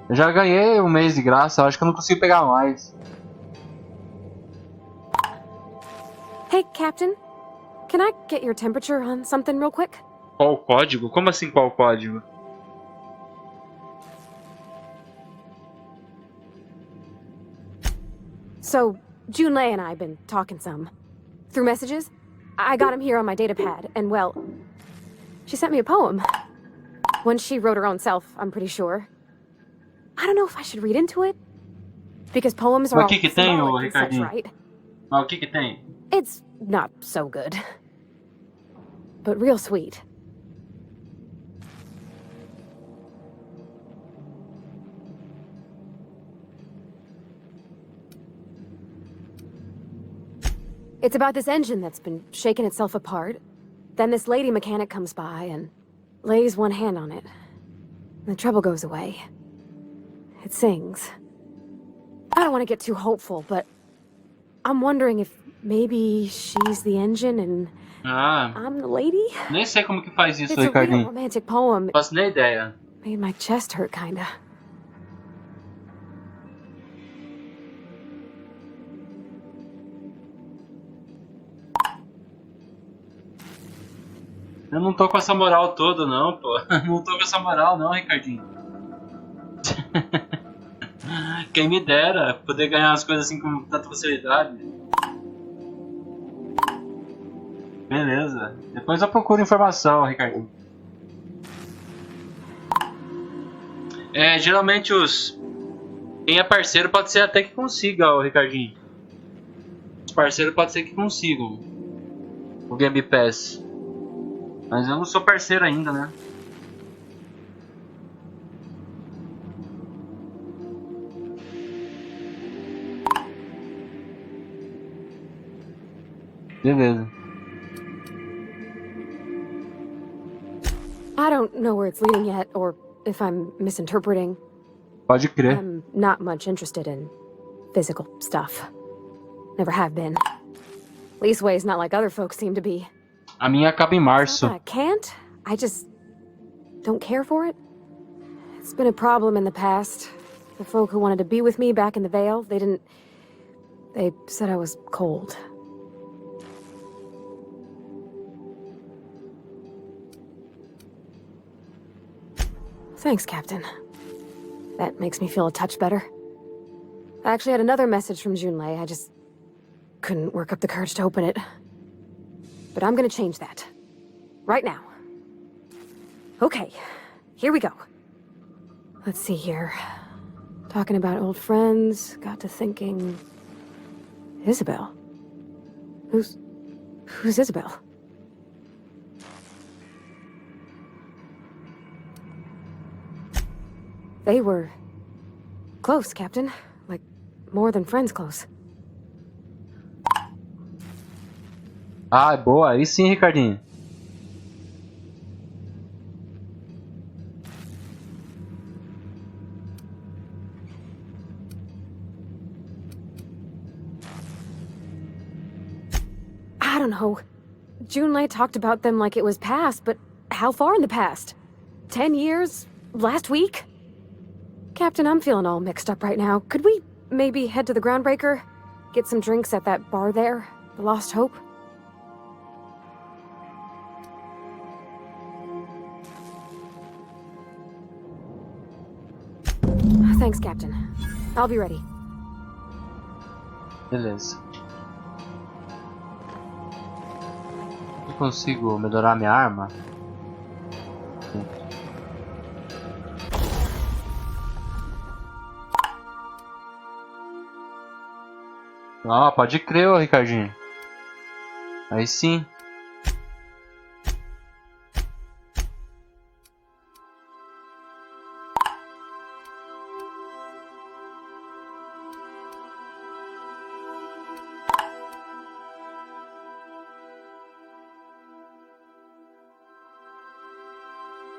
Eu já ganhei um mês de graça, eu acho que eu não consigo pegar mais. Hey, Captain. Can I get your temperature on something real quick? Qual o código? Como assim qual o código? So, Junlei and I have been talking some. Through messages? I got him here on my datapad, and well, she sent me a poem. One she wrote her own self, I'm pretty sure. I don't know if I should read into it. Because poems are all symbolic and such, right? O que tem? It's not so good. But real sweet. It's about this engine that's been shaking itself apart. Then this lady mechanic comes by and lays one hand on it. The trouble goes away. It sings. I don't want to get too hopeful, but I'm wondering if maybe she's the engine and I'm the lady? Nem sei como que faz isso, It's a real Ricardinho. romantic poem. Não faço nem ideia. Made my chest hurt, kinda. Eu não tô com essa moral toda, não, pô. Não tô com essa moral, não, Ricardinho. Quem me dera poder ganhar as coisas assim com tanta facilidade. Beleza. Depois eu procuro informação, Ricardinho. Geralmente quem é parceiro pode ser até que consiga, o Ricardinho. Os parceiros pode ser que consigam o Game Pass. Mas eu não sou parceiro ainda, né? Beleza. I don't know where it's leading yet, or if I'm misinterpreting. Pode crer. I'm not much interested in physical stuff. Never have been. Leastways not like other folks seem to be. A minha acaba em março. I can't. I just don't care for it. It's been a problem in the past. The folk who wanted to be with me back in the Vale, they said I was cold. Thanks, Captain. That makes me feel a touch better. I actually had another message from Junlei. I just couldn't work up the courage to open it. But I'm gonna change that. Right now. Okay, here we go. Let's see here. Talking about old friends, got to thinking... Isabel? Who's Isabel? They were close, Captain. Like, more than friends close. Ah, boa. Aí sim, Ricardinho. I don't know. Junlei talked about them like it was past, but how far in the past? 10 years? Last week? Captain, I'm feeling all mixed up right now. Could we maybe head to the Groundbreaker? Get some drinks at that bar there? The Lost Hope? Thanks, Captain. I'll be ready. Beleza. Eu consigo melhorar minha arma? Ah, pode crer, ô Ricardinho. Aí sim.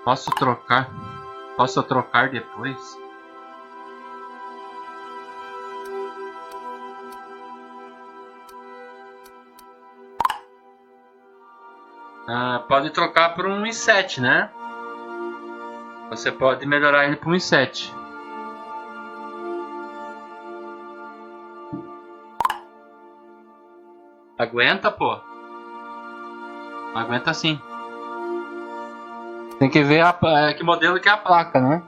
Posso trocar? Posso trocar depois? Pode trocar por um i7, né? Você pode melhorar ele para um i7. Aguenta, pô. Aguenta sim. Tem que ver que modelo que é a placa, né?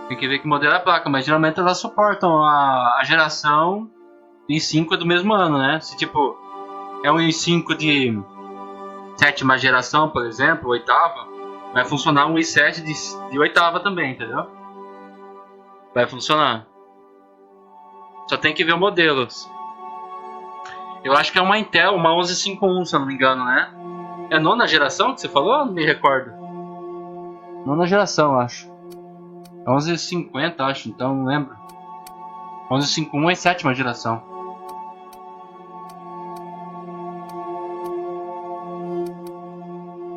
Tem que ver que modelo é a placa, mas geralmente elas suportam a geração i5 do mesmo ano, né? Se tipo é um i5 de 7ª geração, por exemplo, 8ª, vai funcionar um i7 de 8ª também, entendeu? Vai funcionar. Só tem que ver o modelo. Eu acho que é uma Intel, uma 1151, se eu não me engano, né? É 9ª geração que você falou? Não me recordo. 9ª geração, acho. 1150, acho, então não lembro. 1151 é 7ª geração.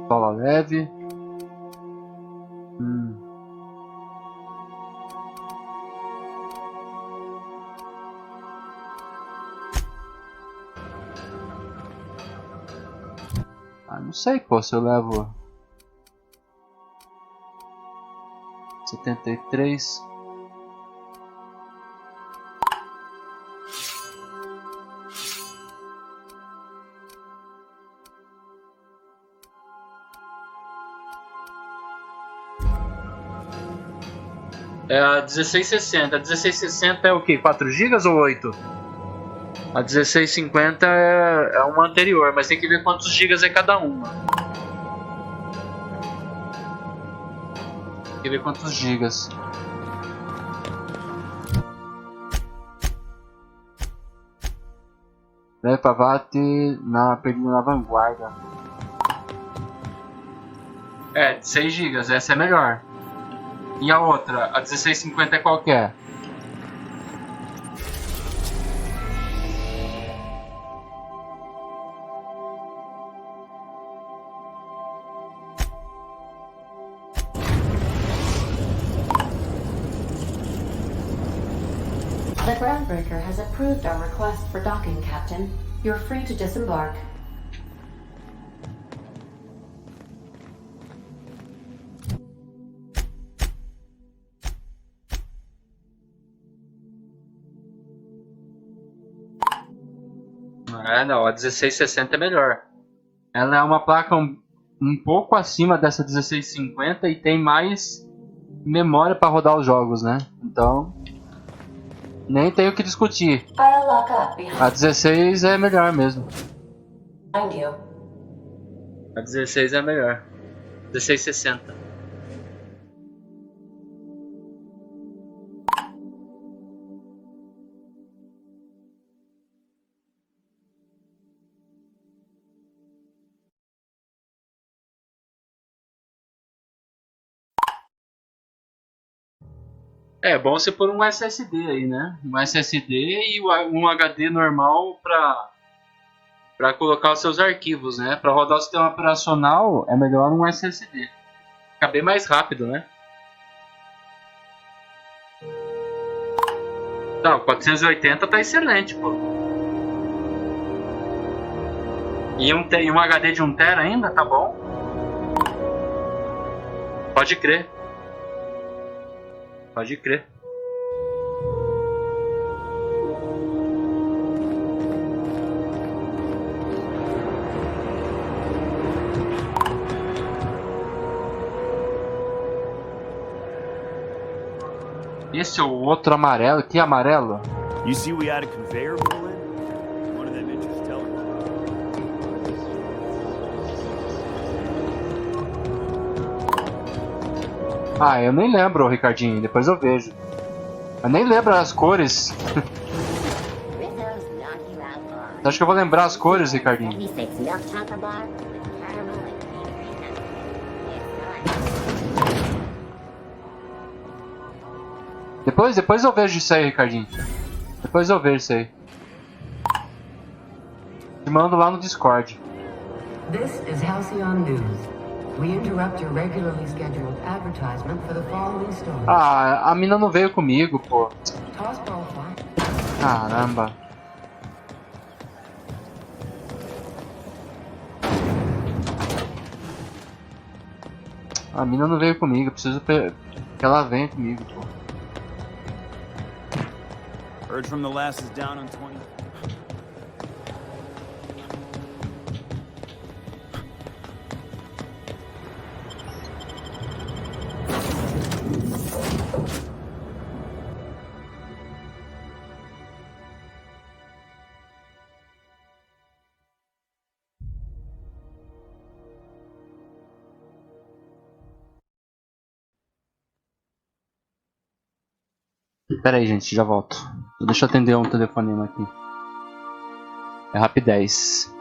Sola leve. Não sei, pô, se eu levo 73. É a 1660. A 1660 é o que? 4 GB ou 8? A 1650 é uma anterior, mas tem que ver quantos gigas é cada uma. Tem que ver quantos gigas. Leve Pavate perdida na vanguarda. É, 6 gigas, essa é melhor. E a outra, a 1650 é qual que é? The groundbreaker has approved our request for docking, Captain. You're free to disembark. Não, a 1660 é melhor. Ela é uma placa um pouco acima dessa 1650 e tem mais memória para rodar os jogos, né? Então, nem tenho o que discutir. A 16 é melhor mesmo. A 16 é melhor. 1660. É bom você pôr um SSD aí, né? Um SSD e um HD normal para colocar os seus arquivos, né? Para rodar o sistema operacional é melhor um SSD. Fica bem mais rápido, né? Não, 480 tá excelente, pô. E um HD de 1 TB ainda, tá bom? Pode crer. Pode crer. Esse é o outro amarelo. Que amarelo? You see we had a conveyor pull in? One of them inches telling. Ah, eu nem lembro, Ricardinho. Depois eu vejo. Eu nem lembro as cores. Acho que eu vou lembrar as cores, Ricardinho. Depois eu vejo isso aí, Ricardinho. Depois eu vejo isso aí. Te mando lá no Discord. This is Halcyon News. We interrupt your regularly scheduled advertisement for the following story. Ah, a mina não veio comigo, pô. Caramba. A mina não veio comigo, eu preciso que ela venha comigo, pô. Heard from the lasses down on 20. Pera aí, gente, já volto. Deixa eu atender um telefonema aqui. É rapidez.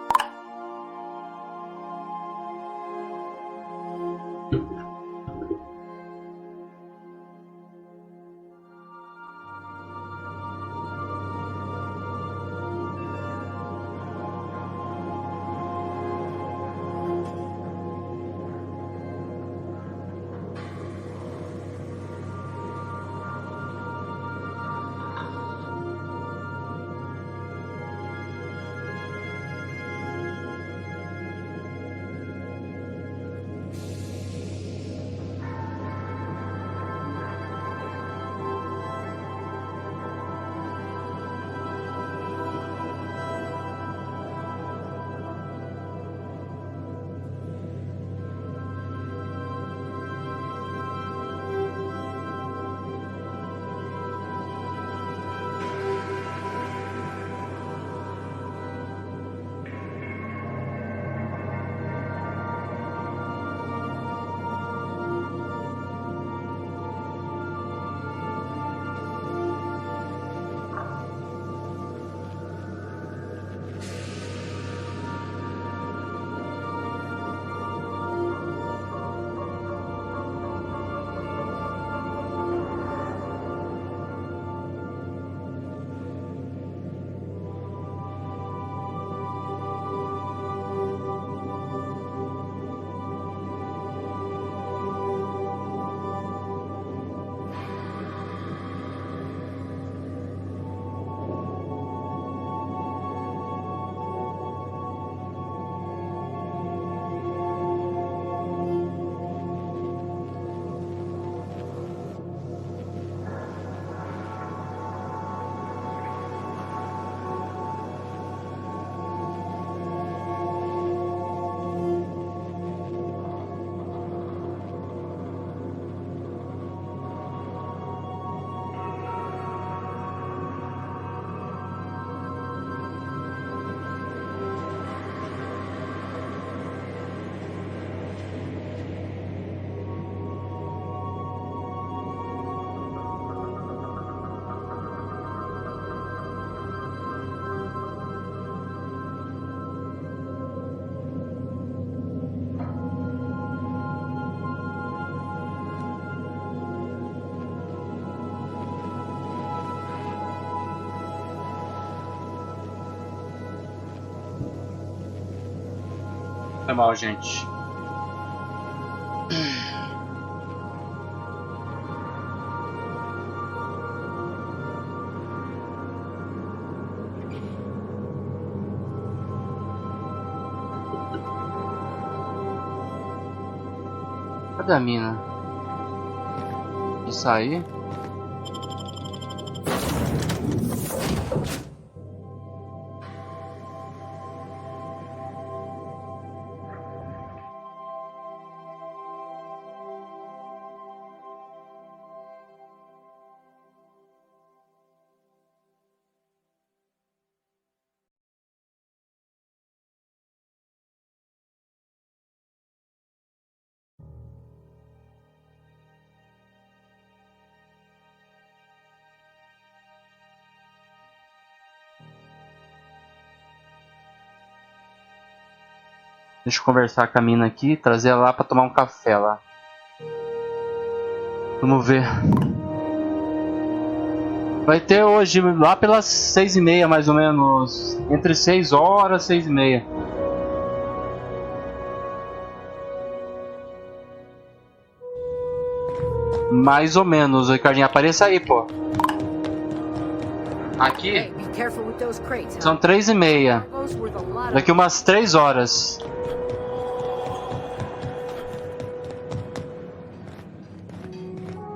Foi mal, gente. Cadê a mina? Isso aí? Deixa eu conversar com a mina aqui, trazer ela lá pra tomar um café lá. Vamos ver. Vai ter hoje, lá pelas 6h30 mais ou menos. Entre 6 horas e 6h30. Mais ou menos, Ricardinho. Apareça aí, pô. Aqui são 3h30. Daqui umas 3 horas.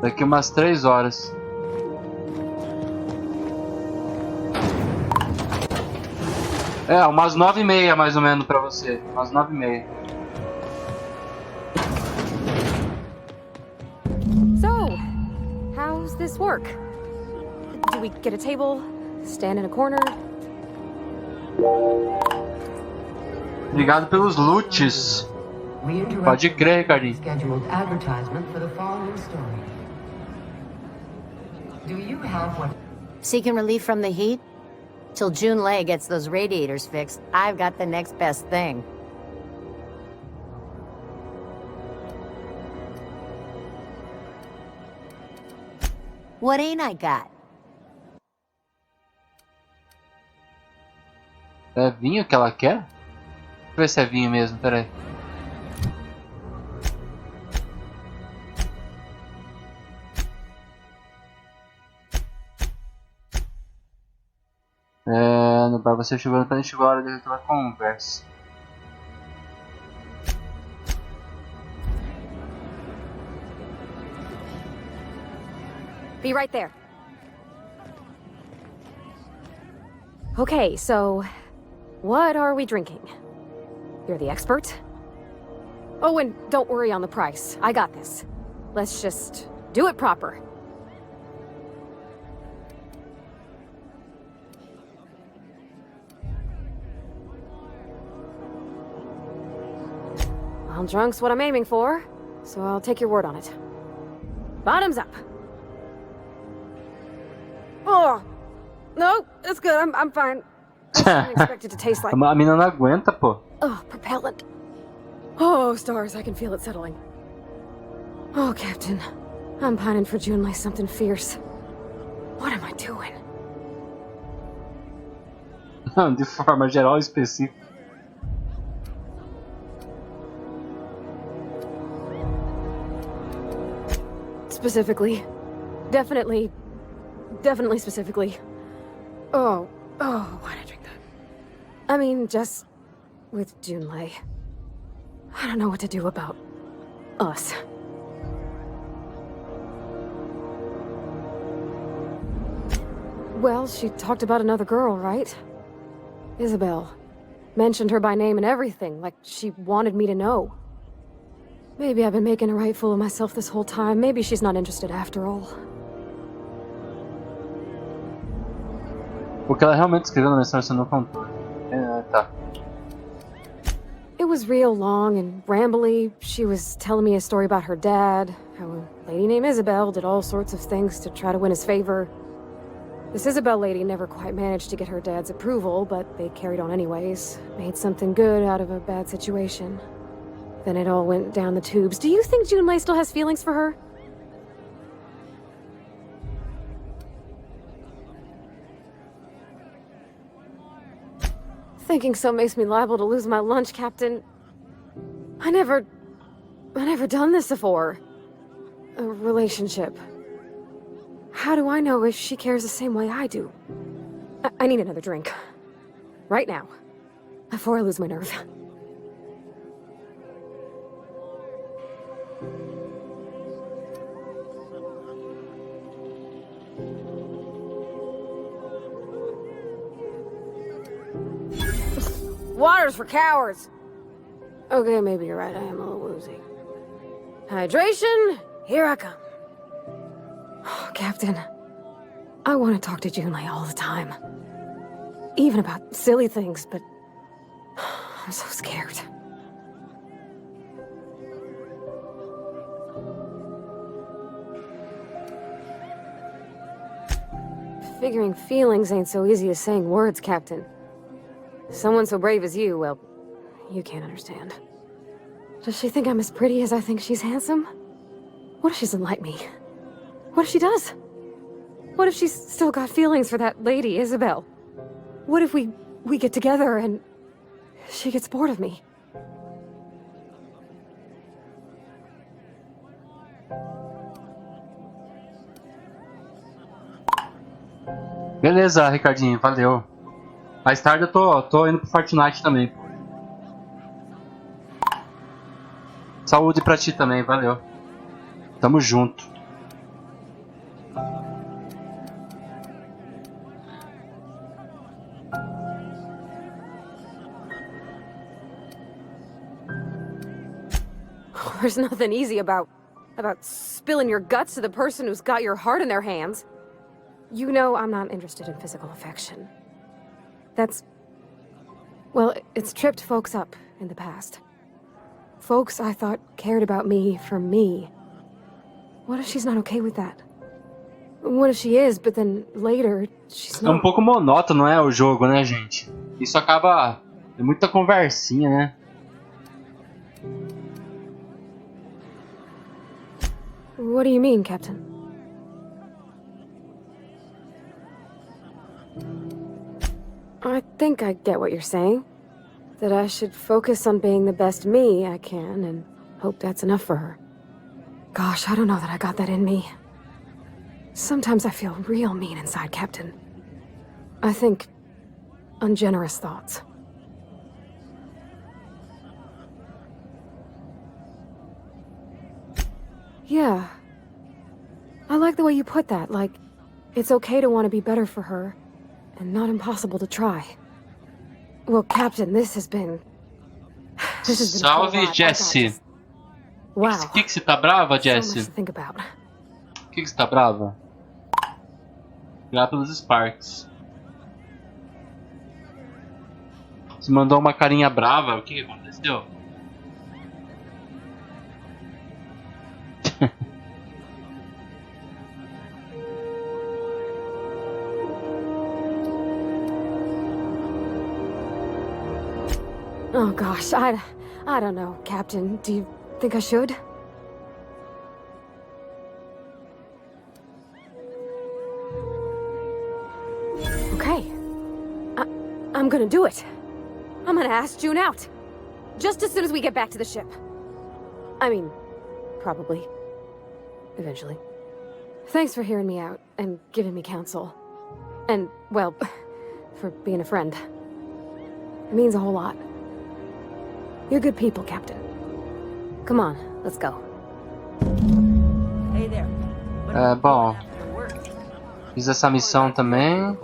Daqui umas 3 horas. É, umas 9h30 mais ou menos pra você. Umas 9h30. So, how's this work? Do we get a table? Stand in a corner? Obrigado pelos loots. Pode crer, Ricardinho. Do you have what? Seeking relief from the heat? Till June Lei gets those radiators fixed, I've got the next best thing. What ain't I got? É vinho que ela quer? Deixa eu ver se é vinho mesmo, peraí. No bar você chegou quando chegou a hora de aquela conversa. Be right there. Okay, so what are we drinking? You're the expert? Oh, and don't worry on the price. I got this. Let's just do it proper. Well, drunk's what I'm aiming for, so I'll take your word on it. Bottoms up. Oh, no, it's good. I'm fine. I didn't expect it to taste like. A mina não aguenta, pô. Oh, propellant. Oh, stars, I can feel it settling. Oh, Captain, I'm pining for June like something fierce. What am I doing? De forma geral e específica. Specifically. Definitely specifically. Oh, why'd I drink that? I mean, just with June Lei. I don't know what to do about us. Well, she talked about another girl, right? Isabel. Mentioned her by name and everything, like she wanted me to know. Maybe I've been making a right fool of myself this whole time. Maybe she's not interested after all. O que ela realmente escreveu na mensagem você não contou. Tá. It was real long and rambly. She was telling me a story about her dad, how a lady named Isabel did all sorts of things to try to win his favor. This Isabel lady never quite managed to get her dad's approval, but they carried on anyways. Made something good out of a bad situation. Then it all went down the tubes. Do you think June Lei still has feelings for her? Thinking so makes me liable to lose my lunch, Captain. I never done this before. A relationship. How do I know if she cares the same way I do? I need another drink. Right now. Before I lose my nerve. Water's for cowards. Okay, maybe you're right. I am a little woozy. Hydration, here I come. Oh, Captain, I want to talk to June Lei all the time. Even about silly things, but I'm so scared. Figuring feelings ain't so easy as saying words, Captain. Someone so brave as you, well, you can't understand. Does she think I'm as pretty as I think she's handsome? What if she doesn't like me? What if she does? What if she's still got feelings for that lady, Isabel? What if we get together and she gets bored of me? Beleza, Ricardinho, valeu. Mais tarde eu tô indo pro Fortnite também. Saúde pra ti também, valeu. Tamo junto. There's nothing easy about spilling your guts to the person who's got your heart in their hands. You know I'm not interested in physical affection. Well, it's tripped folks up in the past. Folks I thought cared about me for me. What if she's not okay with that? What if she is, but then later she's É um not? pouco monótono, não é, o jogo, né, gente? Isso acaba... É muita conversinha, né? What do you mean, Captain? I think I get what you're saying. That I should focus on being the best me I can and hope that's enough for her. Gosh, I don't know that I got that in me. Sometimes I feel real mean inside, Captain. I think ungenerous thoughts. Yeah. I like the way you put that, like, it's okay to want to be better for her, and not impossible to try. Well, Captain, this has been a whole Salve, lot. Jessie. Wow. Que você tá brava, So Jessie? much to think about. Que você tá brava? Obrigado pelos Sparks. Você mandou uma carinha brava, o que aconteceu? Oh gosh, I don't know, Captain. Do you think I should? Okay. I'm gonna do it. I'm gonna ask June out. Just as soon as we get back to the ship. I mean, probably. Eventually. Thanks for hearing me out and giving me counsel. And, well, for being a friend. It means a whole lot. You're good people, Captain. Come on, let's go. Hey there. É, bom. Fiz essa missão também.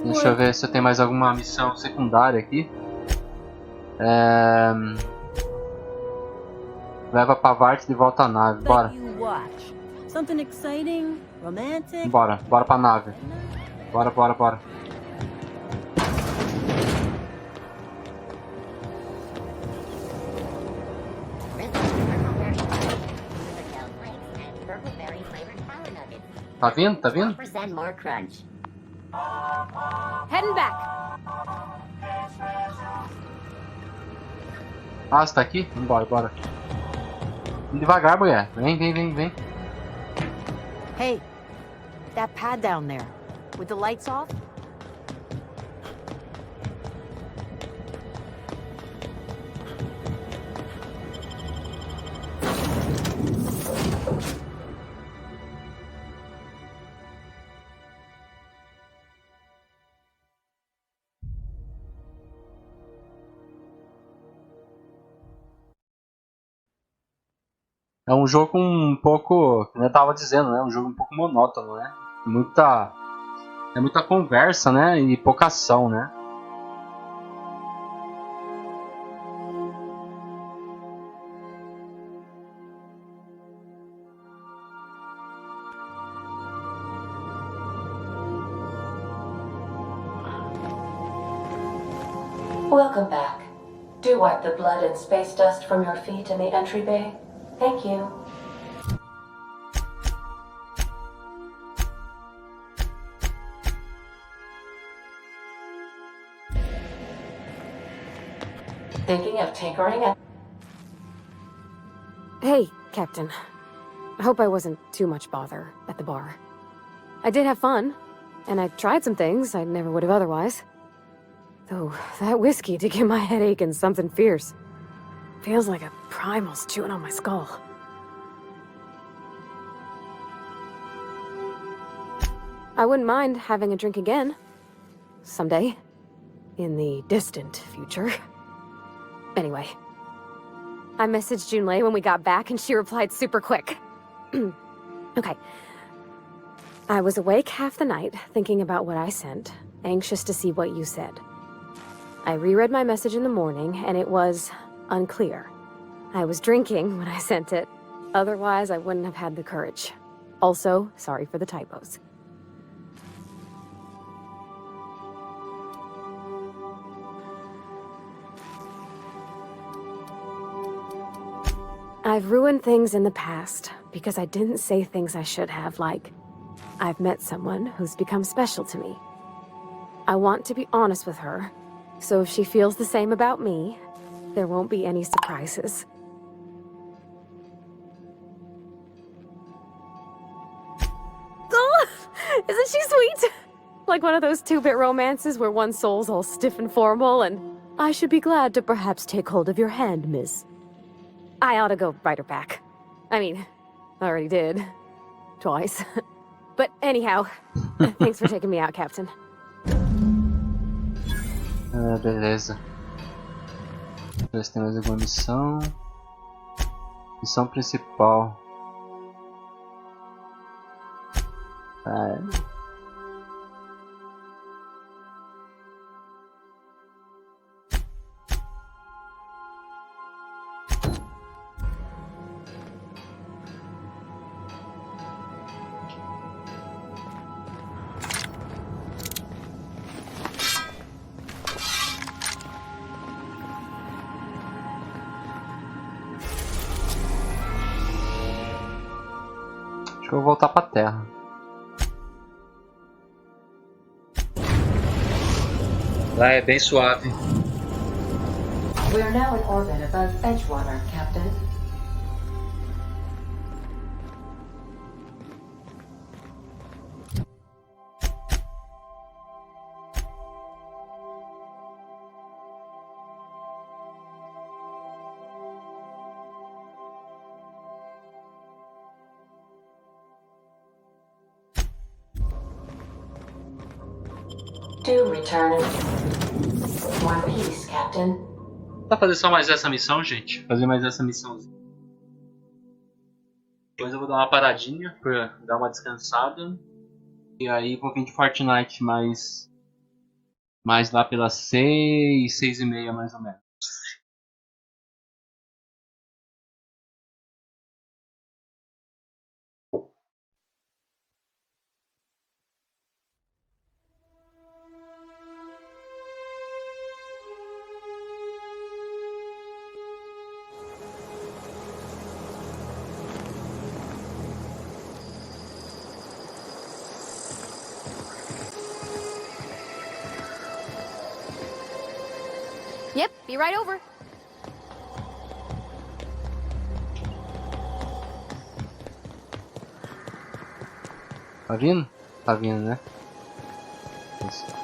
Deixa eu ver se eu tenho mais alguma missão secundária aqui. Leva a Pavarte de volta à nave. Bora. Bora, bora pra nave. Bora, bora, bora. Tá vindo? Tá vindo? Heading back. Ah, você tá aqui? Bora, bora. Devagar, mulher. Vem, vem, vem, vem. Hey, that pad down there, with the lights off? É um jogo um pouco, como eu tava dizendo, né? Um jogo um pouco monótono, né? É muita conversa, né? E pouca ação, né? Welcome back. Do wipe the blood and space dust from your feet in the entry bay. Thank you. Thinking of tinkering at... Hey, Captain. I hope I wasn't too much bother at the bar. I did have fun, and I tried some things I never would have otherwise. Though, that whiskey did give my head aching something fierce. Feels like a primal's chewing on my skull. I wouldn't mind having a drink again. Someday. In the distant future. Anyway. I messaged Junlei when we got back and she replied super quick. Okay. I was awake half the night, thinking about what I sent, anxious to see what you said. I reread my message in the morning, and it was unclear. I was drinking when I sent it. Otherwise, I wouldn't have had the courage. Also, sorry for the typos. I've ruined things in the past, because I didn't say things I should have, like, I've met someone who's become special to me. I want to be honest with her, so if she feels the same about me, there won't be any surprises. Oh, isn't she sweet? Like one of those two-bit romances where one soul's all stiff and formal, and I should be glad to perhaps take hold of your hand, miss. I ought to go write her back. I mean, I already did. Twice. But anyhow, thanks for taking me out, Captain. Beleza. Ver se tem mais alguma missão. Missão principal. Acho que eu vou voltar pra Terra. Lá é bem suave. We are now in orbit above Edgewater, Captain. Do return in one piece, Captain. Dá pra fazer só mais essa missão, gente? Fazer mais essa missãozinha. Depois eu vou dar uma paradinha pra dar uma descansada. E aí vou vir de Fortnite mais lá pelas 6, 6:30 mais ou menos. Yep, be right over. Tá vindo? Tá vindo, né? Isso.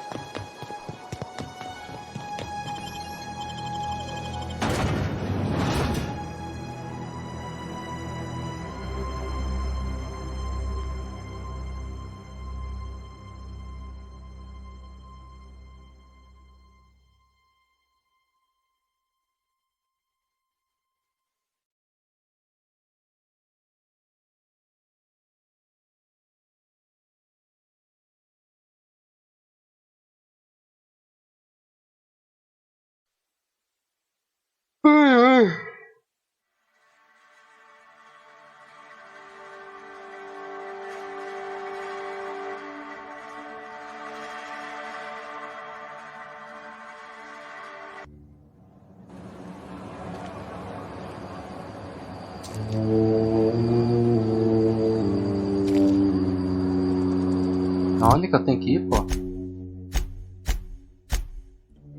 Aonde que eu tenho que ir, pô?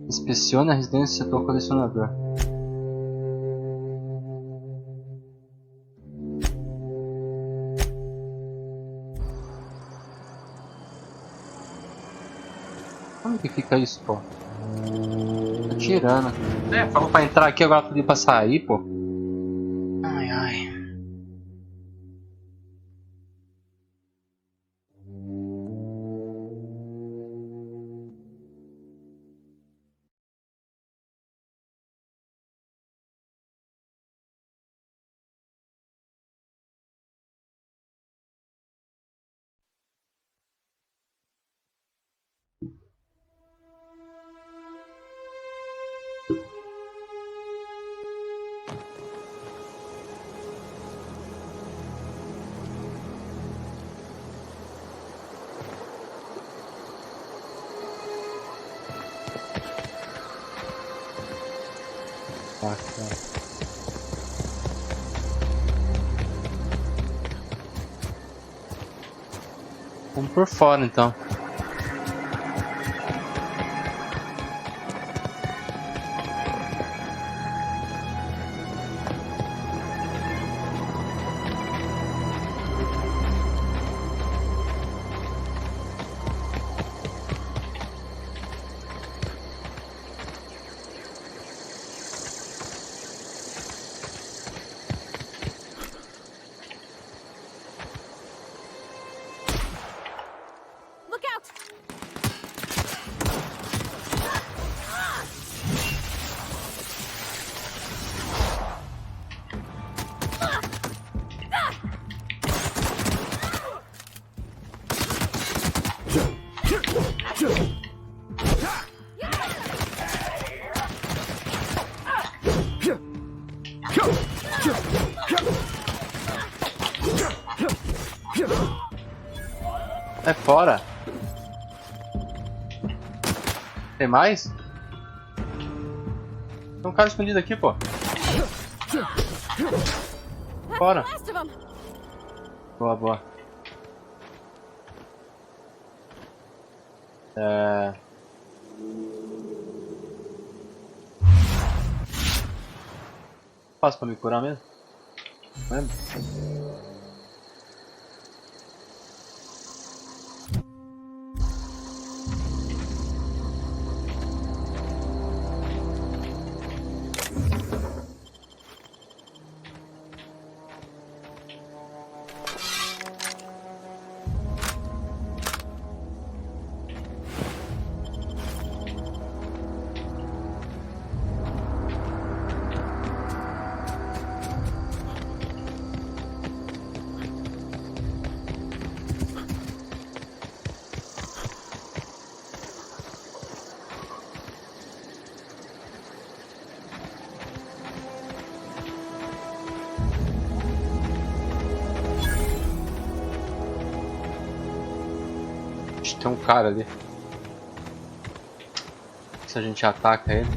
Inspecione a residência do colecionador. Onde que fica isso, pô? Tá tirando. É, falou pra entrar aqui, agora podia pra sair, pô. Ai, ai. Vamos por fora então. É fora. Tem mais? Tem um cara escondido aqui, pô. Fora. Boa, boa. Fácil pra me curar mesmo? Lembra? Tem um cara ali. Se a gente ataca ele.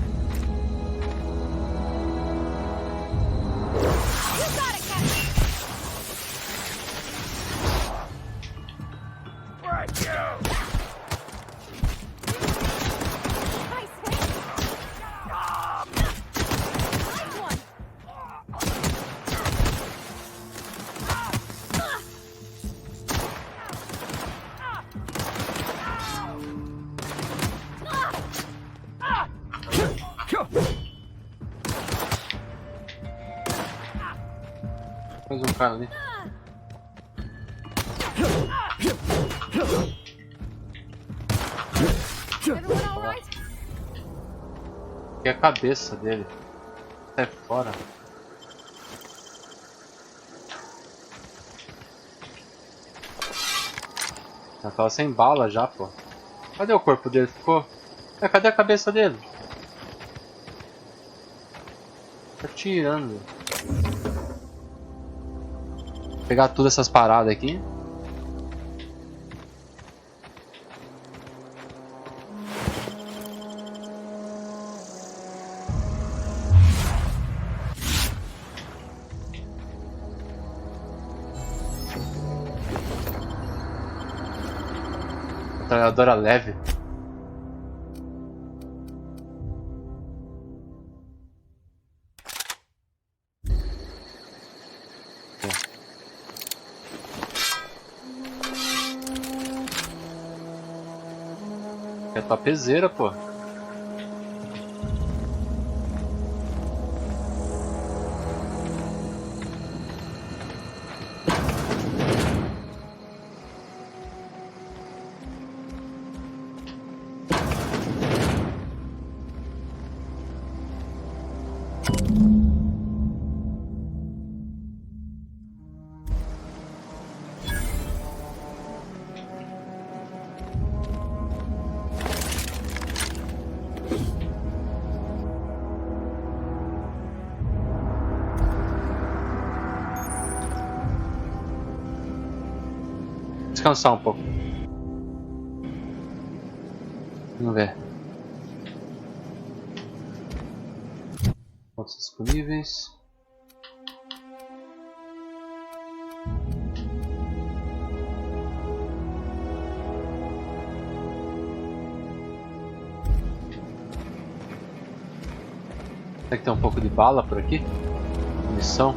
Mais um cara ali. Aqui é a cabeça dele. Sai fora. Já tava sem bala já, pô. Cadê o corpo dele? Ficou. Cadê a cabeça dele? Tá tirando. Vou pegar todas essas paradas aqui. Metralhadora leve. É tapezeira, pô. Descansar um pouco. Vamos ver. Pontos disponíveis. Será que tem um pouco de bala por aqui? Missão.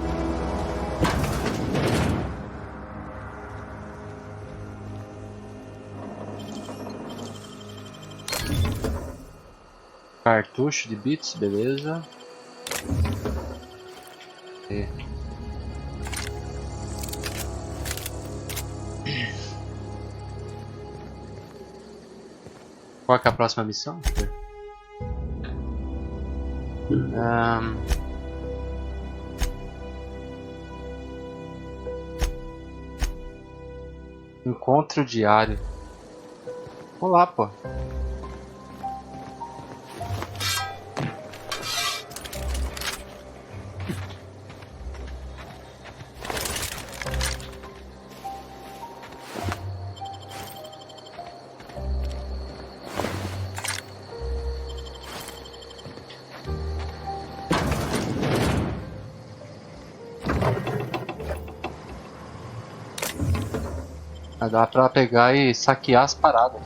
Cartucho de bits, beleza. E... Qual que é a próxima missão? Encontro diário. Olá, pô. Dá pra pegar e saquear as paradas.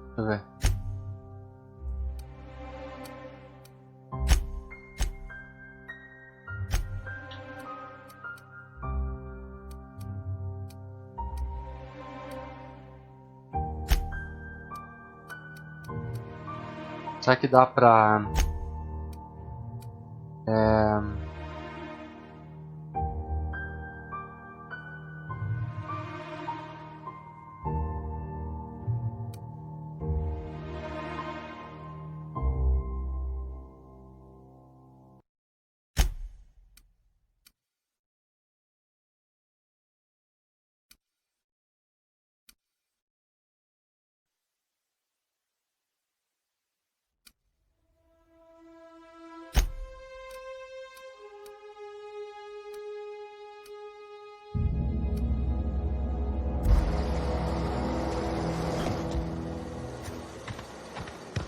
Deixa eu ver. Será que dá pra...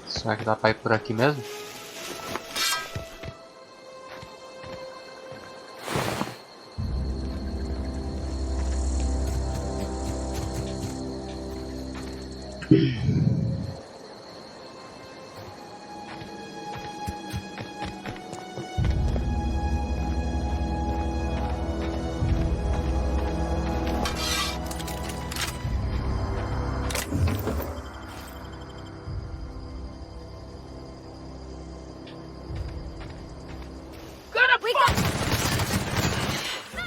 Será que dá pra ir por aqui mesmo?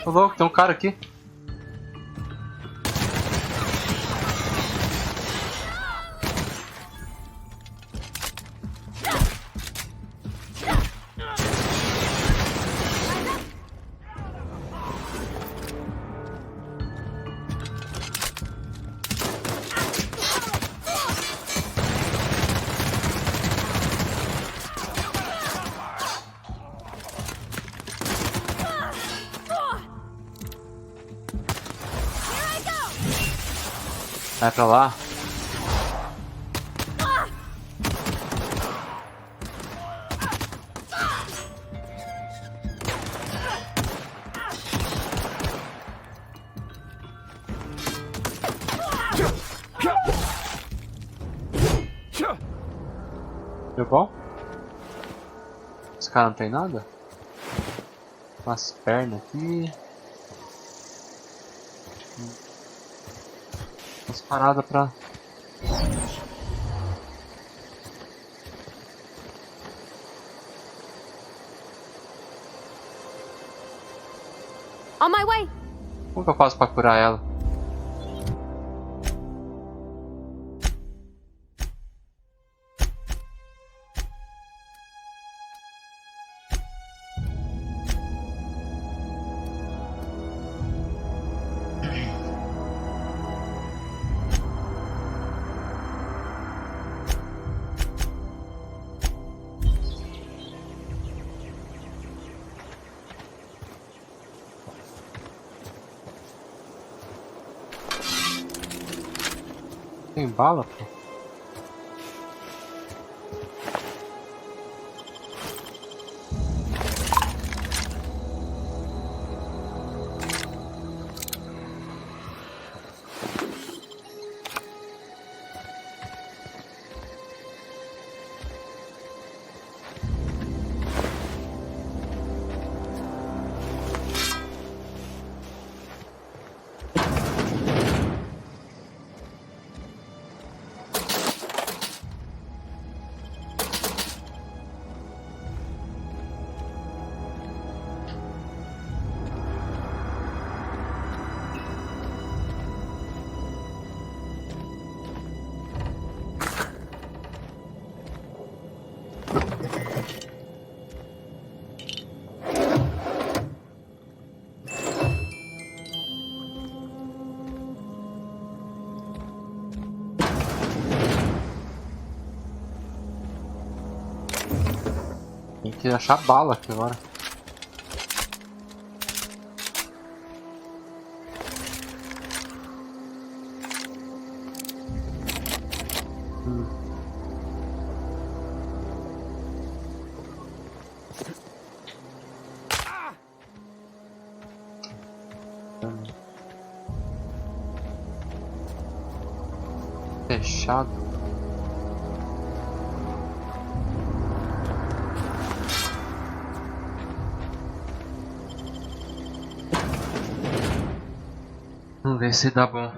Ô louco, tem um cara aqui. Vai pra lá. Deu bom? Esse cara não tem nada? Umas pernas aqui. Umas paradas pra... On my way. Como que eu faço pra curar ela? Tem bala, pô? Tem que achar bala aqui agora. Fechado. Vamos ver se dá bom.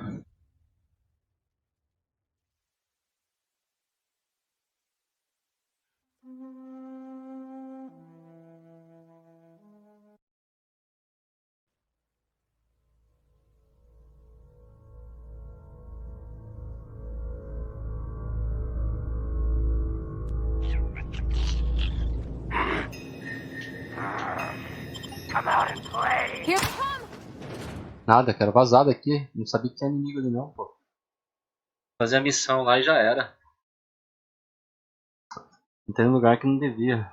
Nada, quero vazar daqui. Não sabia que tinha inimigo ali não, pô. Fazer a missão lá e já era. Entrei num lugar que não devia.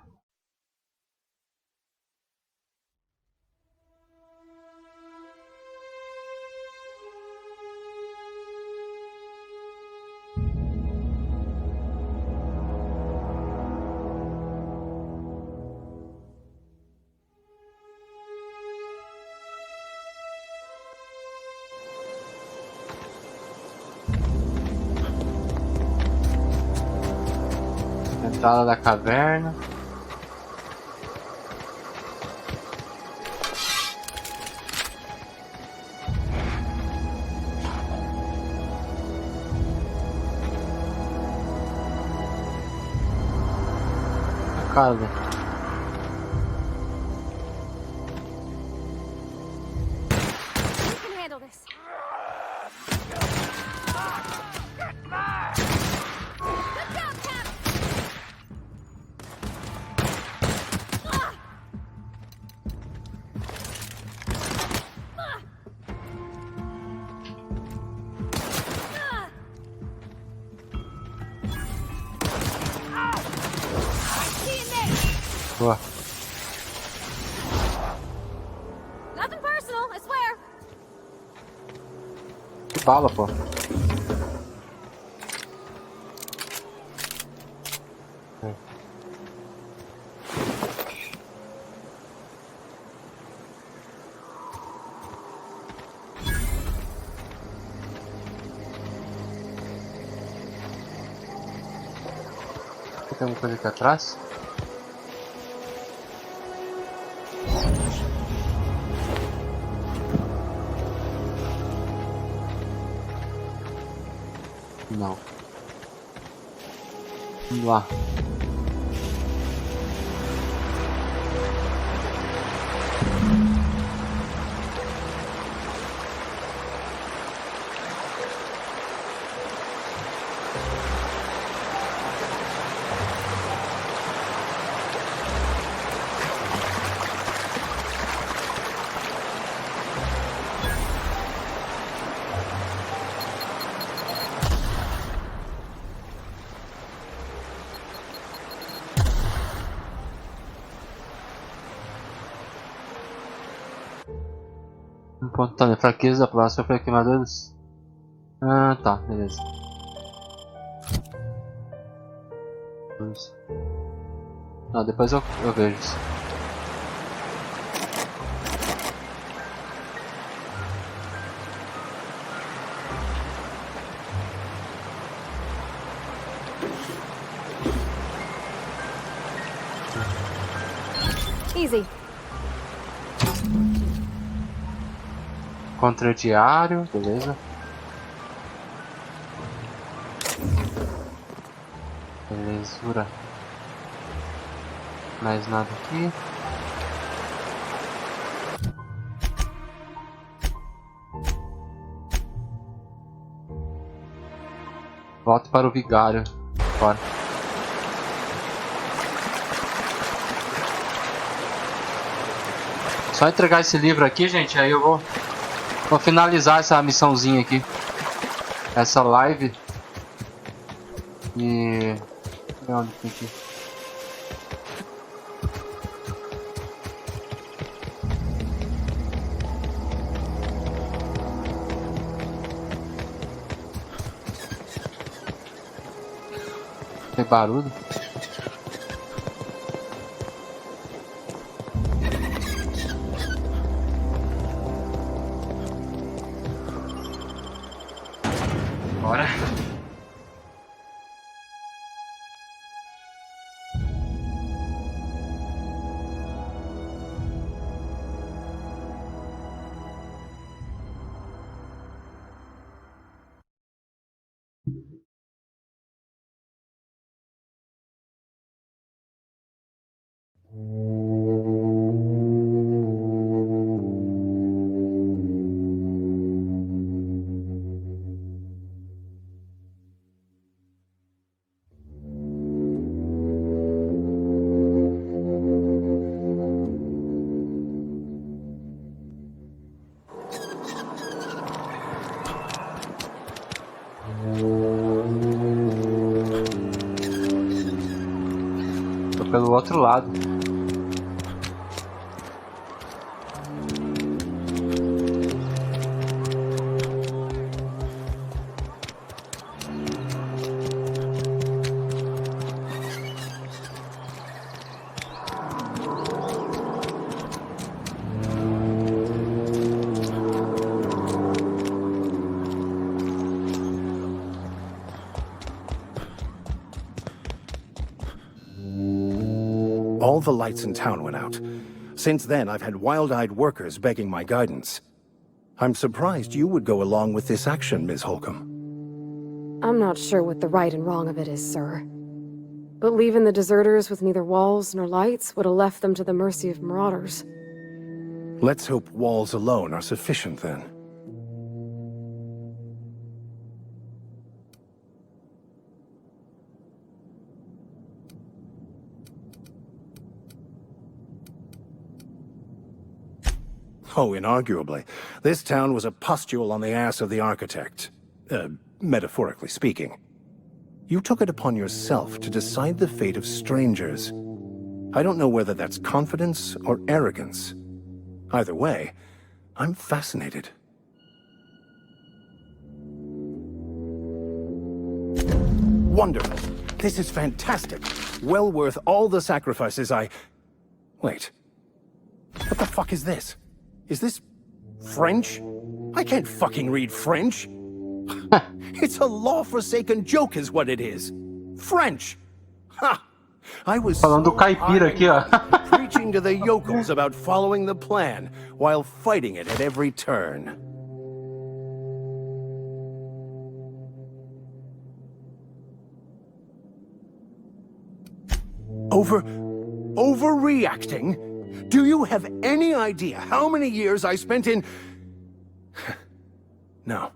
Entrada da caverna. Casa. Boa. Nothing personal, I swear. Que bala, pô. Tem alguma coisa aqui atrás? Não. Vamos lá. Ponto fraqueza da próxima para queimadores. Ah, tá, beleza. Ah, depois eu vejo isso. Easy. Contra diário, beleza. Belezura. Mais nada aqui. Volto para o vigário. Bora. Só entregar esse livro aqui, gente, aí eu vou finalizar essa missãozinha aqui. Essa live. E... onde tem aqui? barulho. Bora. Tô pelo outro lado. All the lights in town went out. Since then, I've had wild-eyed workers begging my guidance. I'm surprised you would go along with this action, Ms. Holcomb. I'm not sure what the right and wrong of it is, sir. But leaving the deserters with neither walls nor lights would have left them to the mercy of marauders. Let's hope walls alone are sufficient, then. Oh, inarguably. This town was a pustule on the ass of the architect. Metaphorically speaking. You took it upon yourself to decide the fate of strangers. I don't know whether that's confidence or arrogance. Either way, I'm fascinated. Wonderful. This is fantastic. Well worth all the sacrifices Wait. What the fuck is this? Is this French? I can't fucking read French. It's a law-forsaken joke is what it is. French. Ha! I was falando caipira aqui, ó. preaching to the yokels about following the plan while fighting it at every turn. Overreacting? Do you have any idea how many years I spent in... No.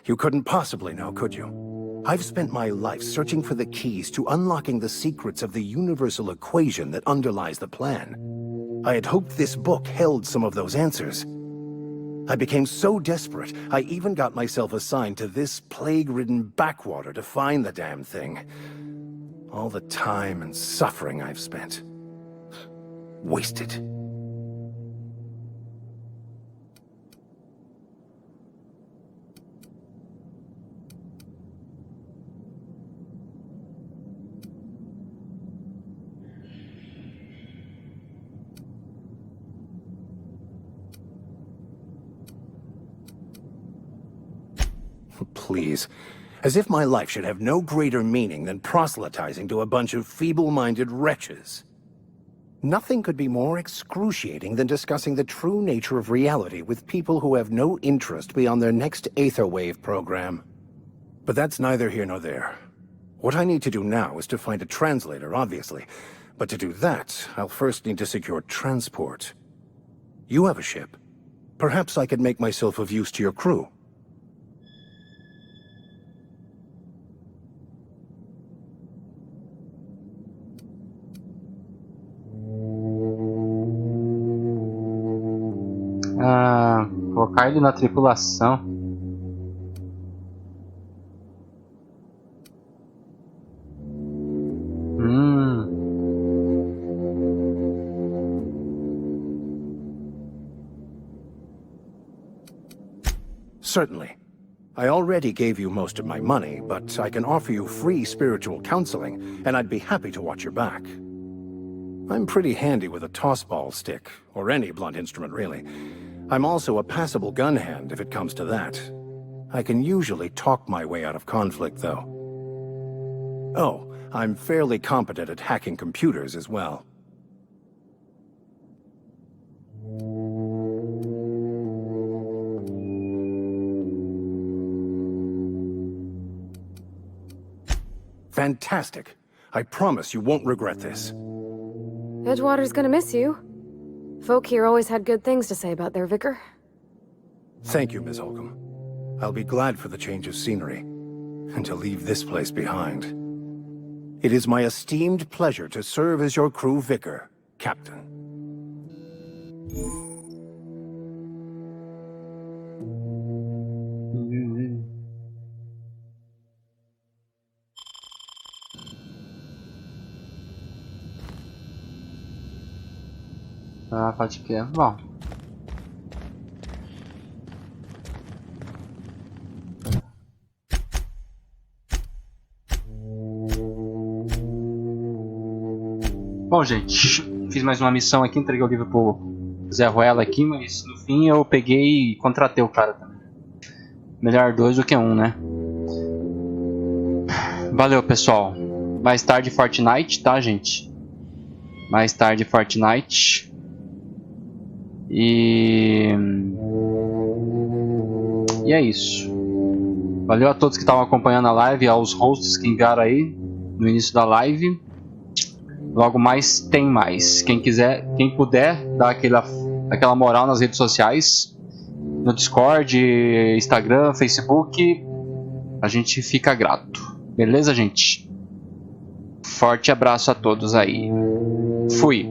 You couldn't possibly know, could you? I've spent my life searching for the keys to unlocking the secrets of the universal equation that underlies the plan. I had hoped this book held some of those answers. I became so desperate, I even got myself assigned to this plague-ridden backwater to find the damn thing. All the time and suffering I've spent. Wasted. Please. As if my life should have no greater meaning than proselytizing to a bunch of feeble-minded wretches. Nothing could be more excruciating than discussing the true nature of reality with people who have no interest beyond their next Aetherwave program. But that's neither here nor there. What I need to do now is to find a translator, obviously. But to do that, I'll first need to secure transport. You have a ship. Perhaps I could make myself of use to your crew. Colocar ele na tripulação. Certainly. I already gave you most of my money, but I can offer you free spiritual counseling, and I'd be happy to watch your back. I'm pretty handy with a tossball stick, or any blunt instrument really. I'm also a passable gun hand if it comes to that. I can usually talk my way out of conflict, though. Oh, I'm fairly competent at hacking computers as well. Fantastic. I promise you won't regret this. Edgewater's gonna miss you. Folk here always had good things to say about their vicar. Thank you, Miss Holcomb. I'll be glad for the change of scenery, and to leave this place behind. It is my esteemed pleasure to serve as your crew vicar, Captain. Ah, pode crer. Bom. Bom, gente, fiz mais uma missão aqui, entreguei o livro pro Zé Ruela aqui, mas no fim eu peguei e contratei o cara também. Melhor 2 do que 1, né? Valeu, pessoal. Mais tarde Fortnite, tá, gente? Mais tarde Fortnite. E é isso. Valeu a todos que estavam acompanhando a live, aos hosts que enviaram aí no início da live. Logo mais tem mais. Quem quiser, quem puder dar aquela moral nas redes sociais, no Discord, Instagram, Facebook, a gente fica grato. Beleza, gente? Forte abraço a todos aí. Fui.